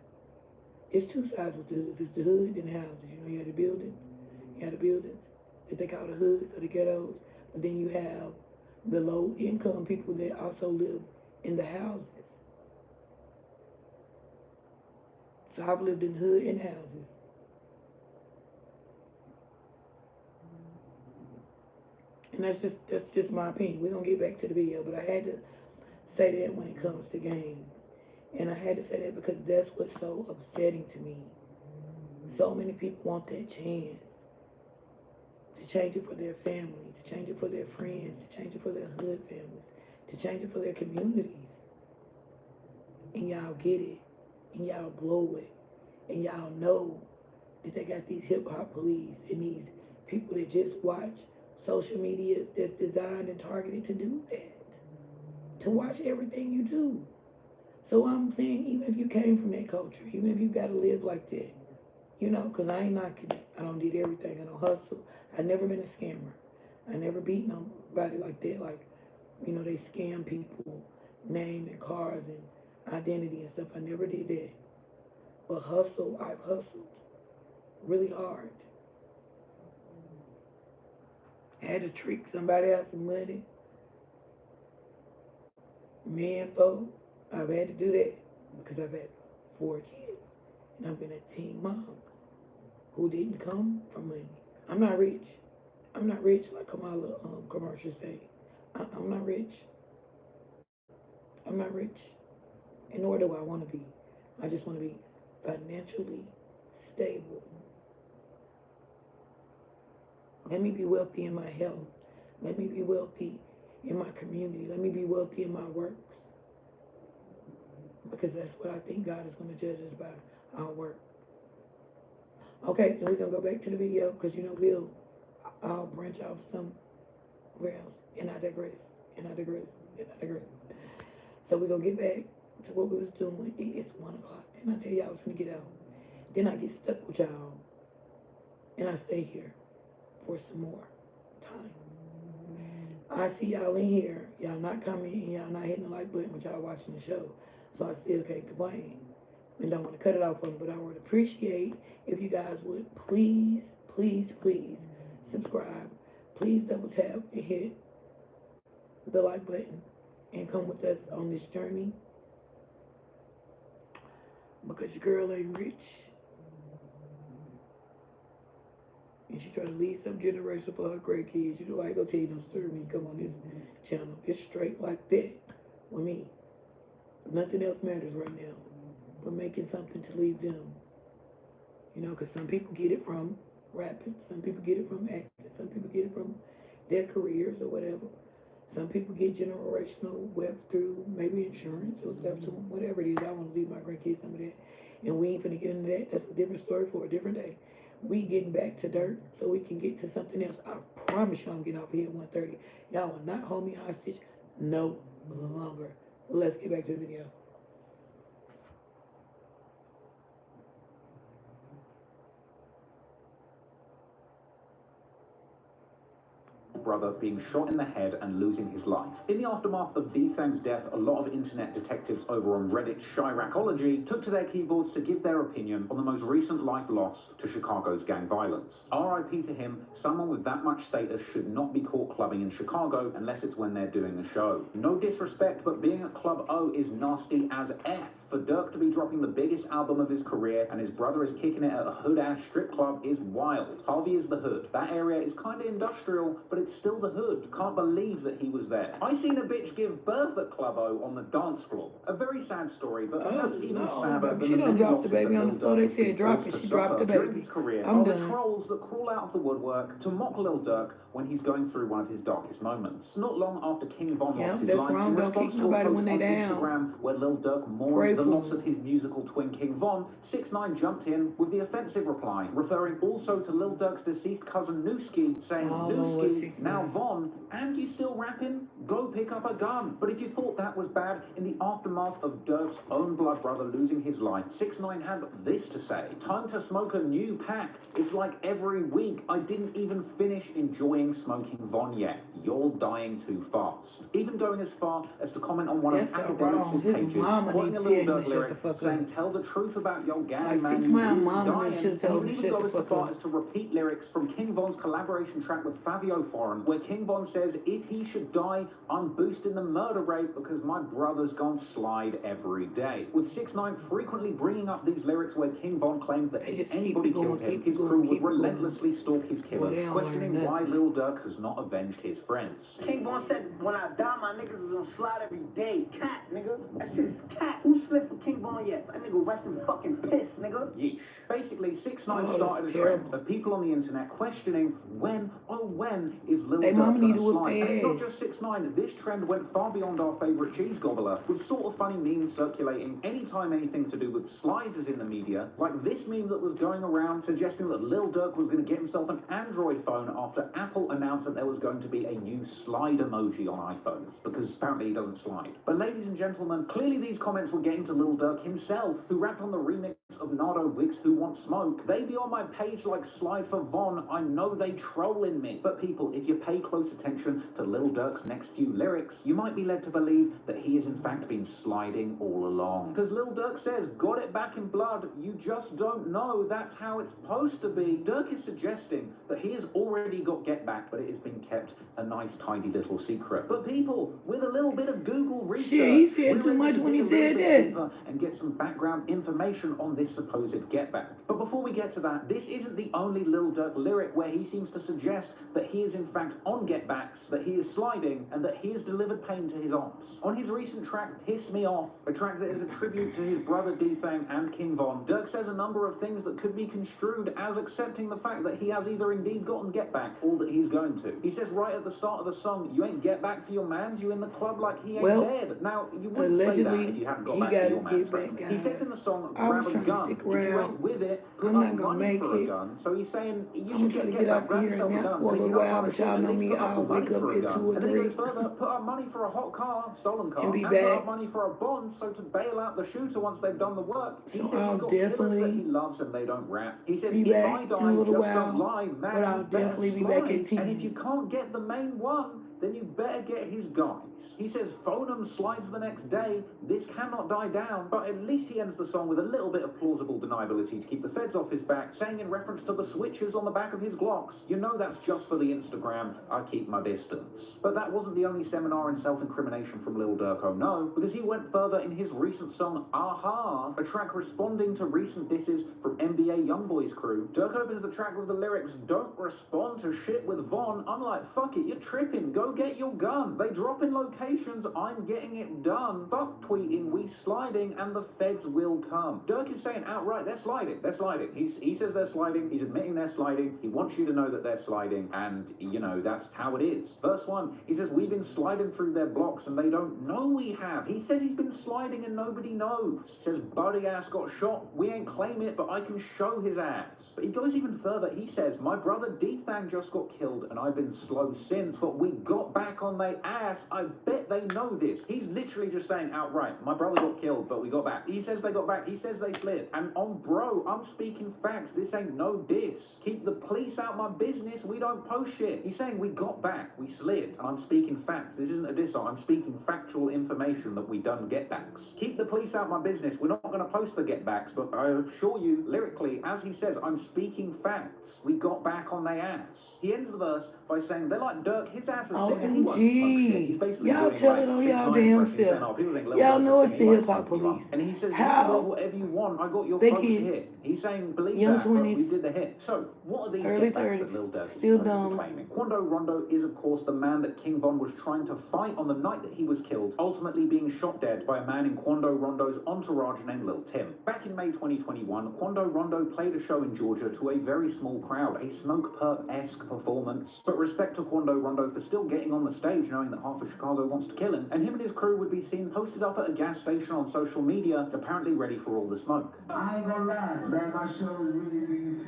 it's two sides with the hood. It's the hood and the houses. You know, you have the buildings that they call the hoods or the ghettos, but then you have the low-income people that also live in the houses. So I've lived in hood and houses. And that's just my opinion. We're gonna get back to the video, but I had to say that when it comes to games. And I had to say that because that's what's so upsetting to me. So many people want that chance to change it for their family, to change it for their friends, to change it for their hood families, to change it for their communities. And y'all get it, and y'all blow it, and y'all know that they got these hip-hop police and these people that just watch social media that's designed and targeted to do that, to watch everything you do. So I'm saying, even if you came from that that culture, even if you got to live like that. You know, because I ain't knocking it. I don't did everything. I don't hustle. I never been a scammer. I never beat nobody like that. Like, you know, they scam people, name and cars and identity and stuff. I never did that. But hustle, I've hustled really hard. I had to trick somebody out some money. Me and folks, I've had to do that because I've had 4 kids. And I've been a teen mom who didn't come from money. I'm not rich. I'm not rich like Kamala commercials say. I'm not rich. I'm not rich. And nor do I want to be. I just want to be financially stable. Let me be wealthy in my health. Let me be wealthy in my community. Let me be wealthy in my works. Because that's what I think God is going to judge us by, our work. Okay, so we're going to go back to the video because, you know, I'll branch off somewhere else. And I digress. So we're going to get back to what we was doing. It's 1 o'clock. And I tell y'all I was going to get out. Then I get stuck with y'all. And I stay here for some more time. I see y'all in here. Y'all not coming and y'all not hitting the like button, but y'all watching the show. So I still can't complain. And don't want to cut it off on them, but I would appreciate if you guys would please subscribe. Please double tap and hit the like button and come with us on this journey. Because your girl ain't rich. And she try to lead some generation for her great kids. You know, I ain't gonna tell you no story when you come on this channel. It's straight like that with me. Nothing else matters right now. We're making something to leave them. You know, because some people get it from rapping. Some people get it from acting. Some people get it from their careers or whatever. Some people get generational wealth through maybe insurance or stuff, whatever it is. I want to leave my grandkids some of that. And we ain't finna get into that. That's a different story for a different day. We getting back to dirt so we can get to something else. I promise you I'm getting off here at 1:30. Y'all will not hold me hostage no longer. Let's get back to the video. Brother being shot in the head and losing his life. In the aftermath of D-Thang's death, a lot of internet detectives over on Reddit Chiracology took to their keyboards to give their opinion on the most recent life loss to Chicago's gang violence. RIP to him, someone with that much status should not be caught clubbing in Chicago unless it's when they're doing a show. No disrespect, but being at Club O is nasty as F. For Dirk to be dropping the biggest album of his career and his brother is kicking it at a hood-ass strip club is wild. Harvey is the hood. That area is kind of industrial, but it's still the hood. Can't believe that he was there. I seen a bitch give birth at Club O on the dance floor. A very sad story, but perhaps even sadder than she the done many dropped the losses baby that on the floor. They said drop it. She dropped the during baby. his career I'm are done. the trolls that crawl out of the woodwork to mock Lil Durk when he's going through one of his darkest moments. Not long after King Von lost his life, in response to a post on Instagram where Lil Durk mourned the loss of his musical twin King Von, 6ix9ine jumped in with the offensive reply, referring also to Lil Durk's deceased cousin Newski, saying, Newski, now Von, and you still rapping? Go pick up a gun. But if you thought that was bad, in the aftermath of Durk's own blood brother losing his life, 6ix9ine had this to say: time to smoke a new pack. It's like every week. I didn't even finish enjoying smoking Von yet. You're dying too fast. Even going as far as to comment on one of Academics' pages, quoting a Lil Durk lyric, saying, tell the truth about your gang, man, you really dying. And even go as far as to repeat lyrics from King Von's collaboration track with Fabio Foreign, where King Von says, if he should die, I'm boosting the murder rate because my brother's gone slide every day. With 6ix9ine frequently bringing up these lyrics where King Von claims that if anybody killed him, his crew would relentlessly stalk his killer, questioning why Lil Durk has not avenged his friends. King Von said, when I die, my niggas is gonna slide every day. Cat, nigga. That shit's cat. Who slipped for King Von yet? That nigga rest in fucking piss, nigga. Yeesh. Basically, 6ix9ine started a trend of people on the internet questioning when is Lil Durk gonna slide? And it's not just 6ix9ine point, this trend went far beyond our favorite cheese gobbler, with sort of funny memes circulating anytime anything to do with slides is in the media, like this meme that was going around suggesting that Lil Durk was going to get himself an Android phone after Apple announced that there was going to be a new slide emoji on iPhones, because apparently he doesn't slide. But ladies and gentlemen, clearly these comments were getting to Lil Durk himself, who rapped on the remix of Nardo Wick's Who Wants Smoke. They be on my page like slide for Von, I know they trolling me. But people, if you pay close attention to Lil Durk's next few lyrics, you might be led to believe that he has in fact been sliding all along. Because Lil Durk says, got it back in blood, you just don't know, that's how it's supposed to be. Durk is suggesting that he has already got Get Back, but it has been kept a nice tidy little secret. But people, with a little bit of Google research, he said too much when he said that. And get some background information on this supposed Get Back. But before we get to that, this isn't the only Lil Durk lyric where he seems to suggest that he is in fact on Get Backs, that he is sliding, and that he has delivered pain to his aunts. On his recent track, Piss Me Off, a track that is a tribute to his brother D-Fang and King Von, Durk says a number of things that could be construed as accepting the fact that he has either indeed gotten Get Back or that he's going to. He says right at the start of the song, you ain't get back for your mans, you in the club like he ain't dead. Now, you wouldn't say that if you haven't got back for your mans. He says in the song, grab a gun. If you ain't with it, put up money for a gun. So he's saying, you should get back, grab yourself a gun. For a while, but y'all know me, I'll wake up at 2 or 3. And then he goes further, put up money for a hot car, stolen car, and put up money for a bond, so to bail out the shooter once they've done the work. He says he's got killers that he loves and they don't rap. He says, if I die, just don't lie, man, but I'll definitely be back at 10. And if you can't get the main one, then you better get his guys. He says, phone him, slides the next day, this cannot die down, but at least he ends the song with a little bit of plausible deniability to keep the feds off his back, saying in reference to the switches on the back of his Glocks, you know that's just for the Instagram, I keep my distance. But that wasn't the only seminar in self-incrimination from Lil Durk, oh no, because he went further in his recent song, Aha, a track responding to recent disses from NBA Youngboy's crew. Durk opens the track with the lyrics, don't respond to shit with Von. I'm like, fuck it, you're tripping, go get your gun. They drop in locations, I'm getting it done. Fuck tweeting, we sliding, and the feds will come. Durk is saying outright, they're sliding, they're sliding. He says they're sliding, he's admitting they're sliding, he wants you to know that they're sliding, and, you know, that's how it is. Verse 1, he says, we've been sliding through their blocks, and they don't know we have. He says he's been sliding and nobody knows. Says, buddy ass got shot, we ain't claim it, but I can show his ass. But he goes even further, he says, my brother D-Fang just got killed, and I've been slow since, but we got back on their ass, I bet they know this. He's literally just saying outright, my brother got killed, but we got back. He says they got back, he says they slid. And on bro, I'm speaking facts, this ain't no diss. Keep the police out my business, we don't post shit. He's saying we got back, we slid, and I'm speaking facts. This isn't a diss, I'm speaking factual information that we done get backs. Keep the police out my business, we're not going to post the get backs, but I assure you, lyrically, as he says, I'm speaking facts. We got back on their ass. He ends the verse by saying, they're like Durk, his ass is singing, he won't post shit. He's basically y'all doing tell like it on big y'all time damn impression, saying, self. oh, people think Lil Y'all Durk know is it's the singing, hip hop police. And he says, you How? can believe whatever you want, I got your They folks can- hit. He's saying, believe Young that, but 20s, we did the hit. So, what are these early get backs 30s, that Lil Durk is still supposedly dumb. claiming? Quando Rondo is, of course, the man that King Von was trying to fight on the night that he was killed, ultimately being shot dead by a man in Quando Rondo's entourage named Lil Tim. Back in May 2021, Quando Rondo played a show in Georgia to a very small crowd, a Smoke Perp-esque performance. But respect to Quando Rondo for still getting on the stage knowing that half of Chicago wants to kill him, and him and his crew would be seen posted up at a gas station on social media, apparently ready for all the smoke. I ain't gonna lie, man, my show is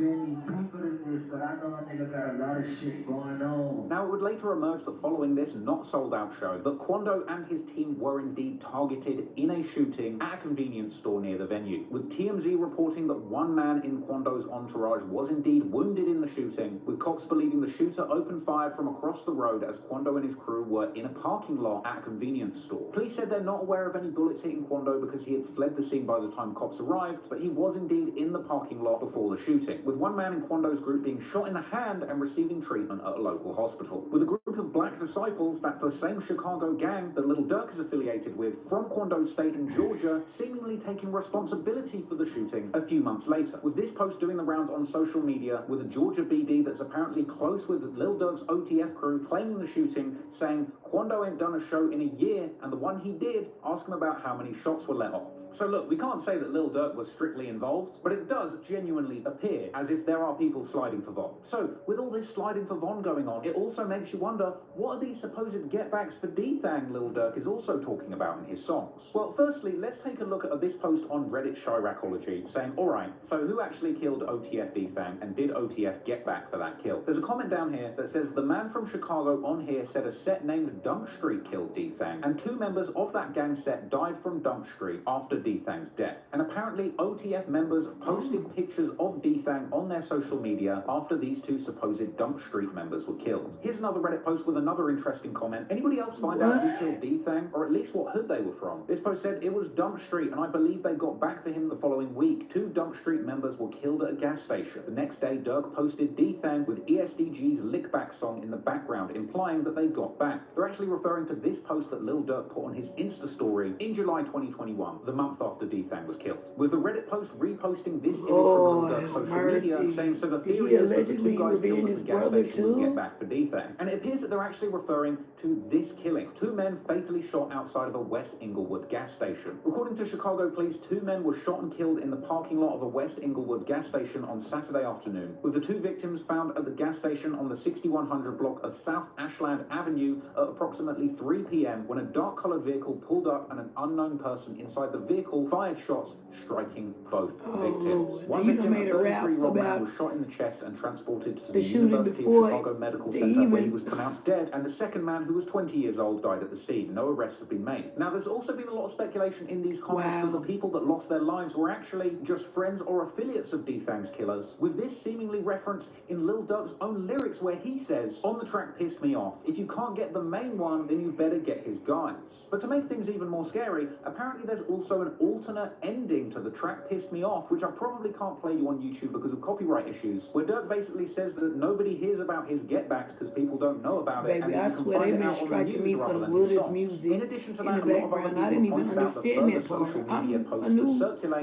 really deeper than this, but I know a nigga got a lot of shit going on. Now, it would later emerge that following this not sold out show, that Quando and his team were indeed targeted in a shooting at a convenience store near the venue, with TMZ reporting that one man in Quando's entourage was indeed wounded in the shooting, with cops believing the shooter opened fire from across the road as Quando and his crew were in a parking lot at a convenience store. Police said they're not aware of any bullets hitting Quando because he had fled the scene by the time cops arrived, but he was indeed in the parking lot before the shooting, with one man in Quando's group being shot in the hand and receiving treatment at a local hospital. With a group of black disciples, that's the same Chicago gang that Lil Durk is affiliated with, from Quando State in Georgia, seemingly taking responsibility for the shooting a few months later. With this post doing the rounds on social media, with a Georgia BD that's apparently close with Lil Durk's OTF crew claiming the shooting, saying Quando ain't done a show in a year, and the one he did, ask him about how many shots were let off. So look, we can't say that Lil Durk was strictly involved, but it does genuinely appear as if there are people sliding for Von. So, with all this sliding for Von going on, it also makes you wonder, what are these supposed get-backs for D-Thang Lil Durk is also talking about in his songs? Well, firstly, let's take a look at this post on Reddit Chiracology saying, alright, so who actually killed OTF D-Thang, and did OTF get back for that kill? There's a comment down here that says, the man from Chicago on here said a set named Dunk Street killed D-Thang, and 2 members of that gang set died from Dunk Street after D-Thang's death. And apparently, OTF members posted pictures of D-Thang on their social media after these 2 supposed Dunk Street members were killed. Here's another Reddit post with another interesting comment. Anybody else find out who killed D-Thang, or at least what hood they were from? This post said it was Dunk Street, and I believe they got back to him the following week. 2 Dunk Street members were killed at a gas station. The next day, Durk posted D-Thang with ESDG's Lick Back song in the background, implying that they got back. They're actually referring to this post that Lil Durk put on his Insta story in July 2021, the month after D-Thang was killed. With the Reddit post reposting this image from Lil Durk's social media, saying, so the theory is that the 2 guys killed at the gas station would get back for D-Thang. And it appears that they're actually referring to this killing. 2 men fatally shot outside of a West Inglewood gas station. According to Chicago police, 2 men were shot and killed in the parking lot of a West Inglewood gas station on Saturday afternoon, with the 2 victims found at the gas station on the 6100 block of South Ashland Avenue at approximately 3 p.m. when a dark-colored vehicle pulled up and an unknown person inside the vehicle fired shots, striking both victims. One victim, a 33-year-old man, was shot in the chest and transported to the University of Chicago Medical Center, where he was pronounced dead, and the second man, who was 20 years old, died at the scene. No arrests have been made. Now, there's also been a lot of speculation in these comments that the people that lost their lives were actually just friends or affiliates of D-Thang's killers, with this seemingly referenced in Lil Durk's own lyrics, where he says, on the track Pissed Me Off, if you can't get the main one, then you better get his guys. But to make things even more scary, apparently there's also an alternate ending to the track Pissed Me Off, which I probably can't play you on YouTube because of copyright issues, where Durk basically says that nobody hears about his get-backs because people don't know about it, and I you can swear find they've it been out on the striking me news for rather the than woodest music in addition to that, in the background. I didn't even understand that part. I'm a new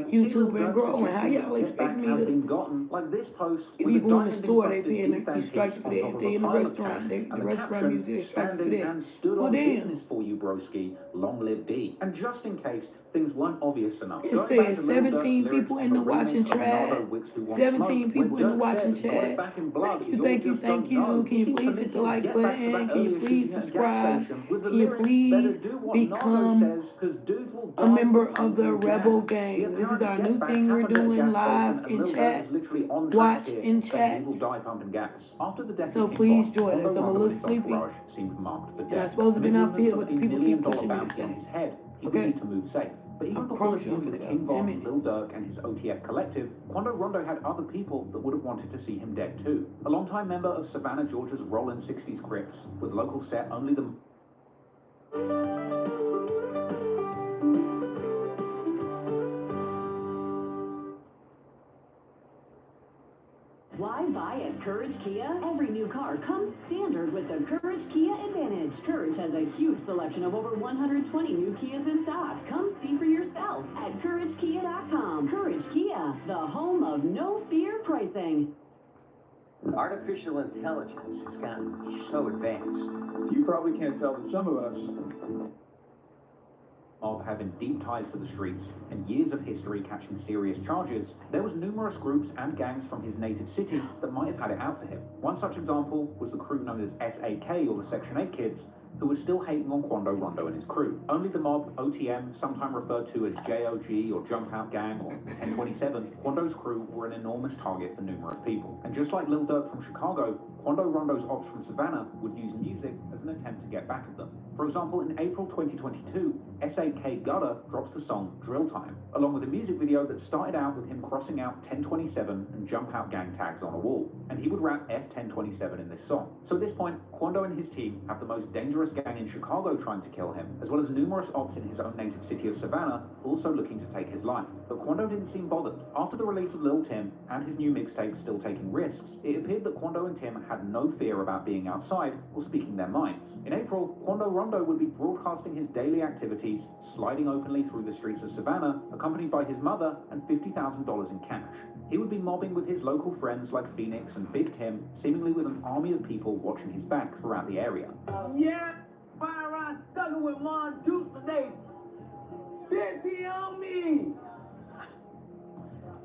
YouTuber and growing. How y'all expect me to? Like this post, if you go in the store, they paying you strike for that. If they in the restaurant, the restaurant music strike for that. Well, damn. For you, broski, long live D. And just in case things weren't obvious enough, it says 17 people in the watching chat. 17 people in the watching chat. Thank you. Can you please hit the like button? Can you please subscribe? Can you please become a member of the Rebel Gang? This is our new thing we're doing, live in chat, watch in chat. So please join us. I'm a little sleepy. And I'm supposed to be up here, but the people keep pushing me to stay. Okay. To move safe. But even before the feud with King Von, Lil Durk, and his OTF collective, Quando Rondo had other people that would have wanted to see him dead too. A longtime member of Savannah, Georgia's Rollin' 60s Crips, with local set only the... Why buy at Courage Kia? Every new car comes standard with the Courage Kia Advantage. Courage has a huge selection of over 120 new Kias in stock. Come see for yourself at CourageKia.com. Courage Kia, the home of no-fear pricing. Artificial intelligence has gotten so advanced. You probably can't tell, but some of us of having deep ties to the streets and years of history catching serious charges, there was numerous groups and gangs from his native city that might have had it out for him. One such example was the crew known as SAK, or the Section 8 Kids, who was still hating on Quando Rondo and his crew. Only the mob, OTM, sometimes referred to as JOG or Jump Out Gang or 1027, Quando's crew were an enormous target for numerous people. And just like Lil Durk from Chicago, Quando Rondo's ops from Savannah would use music as an attempt to get back at them. For example, in April 2022, SAK Gutter drops the song Drill Time, along with a music video that started out with him crossing out 1027 and Jump Out Gang tags on a wall. And he would rap F1027 in this song. So at this point, Quando and his team have the most dangerous gang in Chicago trying to kill him, as well as numerous ops in his own native city of Savannah also looking to take his life. But Quando didn't seem bothered. After the release of Lil Tim and his new mixtape Still Taking Risks, it appeared that Quando and Tim had no fear about being outside or speaking their minds. In April, Quando Rondo would be broadcasting his daily activities, sliding openly through the streets of Savannah, accompanied by his mother and $50,000 in cash. He would be mobbing with his local friends like Phoenix and Big Tim, seemingly with an army of people watching his back throughout the area. Yeah, fire around stuck with Mon Deuce today. 50 on me.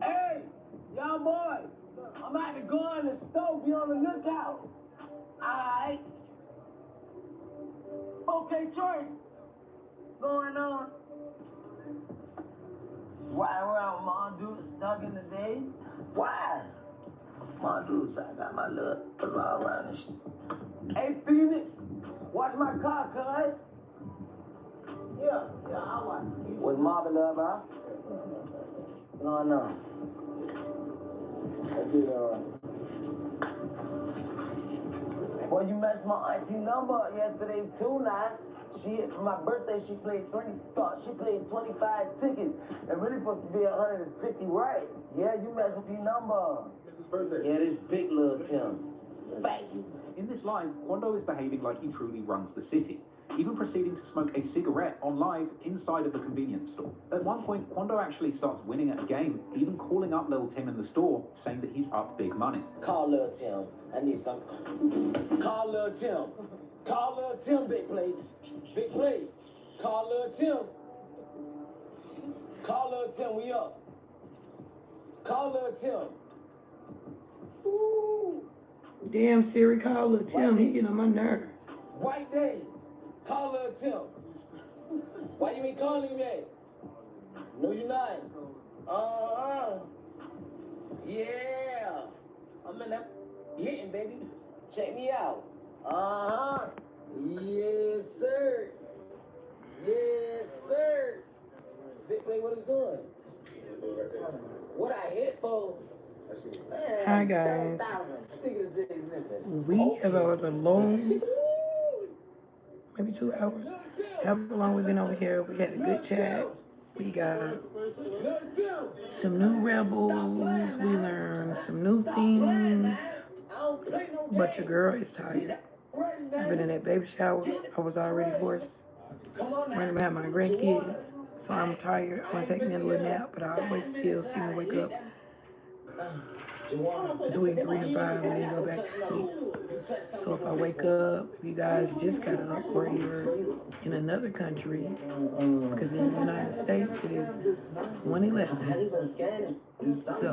Hey, y'all boys, I'm about to go in the store. Be on the lookout. Alright. Okay, Troy. What's going on? Why around my dude stuck in the day? Why? My dudes, I got my little around and shit. Hey, Phoenix, watch my car, cuz. Yeah, I watch. What's Marvin love, huh? What's going on? Boy, you messed my auntie number yesterday too, now. For my birthday, she played 25 tickets. And really supposed to be 150, right? Yeah, you messed with your number. Yeah, this big little Tim. Thank you. In this live, Quando is behaving like he truly runs the city, even proceeding to smoke a cigarette on live inside of the convenience store. At one point, Quando actually starts winning at a game, even calling up Lil Tim in the store, saying that he's up big money. Call Lil Tim. I need something. Call Lil Tim. Call Lil Tim, big plate. Big plate. Call Lil Tim. Call Lil Tim, we up. Call Lil Tim. Ooh. Damn, Siri, call Lil Tim. He getting on my nerves. White day. Call Lil Tim. Why you ain't calling me? No, you're not. Yeah. I'm in that hitting, baby. Check me out. Yes, sir. Yes, sir. Big play, what is doing? What I hit for? Hi guys. We have about a long, maybe 2 hours. However long we've been over here, we had a good chat. We got some new rebels. We learned some new things. But your girl is tired. I've been in that baby shower. I was already hoarse. I'm ready to have my grandkids. So I'm tired. I'm going to take me a little nap, but I always still see me wake up between 3 and 5 and then go back to sleep. So if I wake up, if you guys just got up or you're in another country, because in the United States it is 1:11. So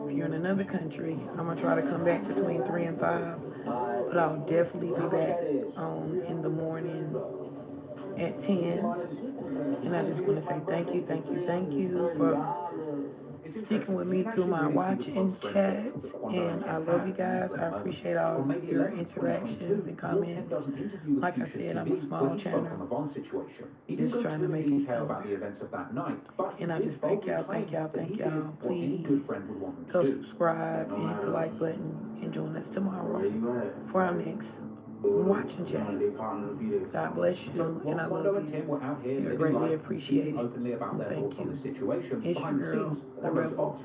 if you're in another country, I'm going to try to come back between 3 and 5, but I'll definitely be back in the morning at 10. And I just want to say thank you for sticking with me through my watch and chat, and I love you guys. I appreciate all your interactions and comments. Like I said, I'm a small channel, just trying to make it out. And I just thank y'all. Please subscribe and hit the like button and join us tomorrow for our next watch and chat. God bless you, and I love you. You're greatly appreciated. Thank you. It's your girl, the Rebel.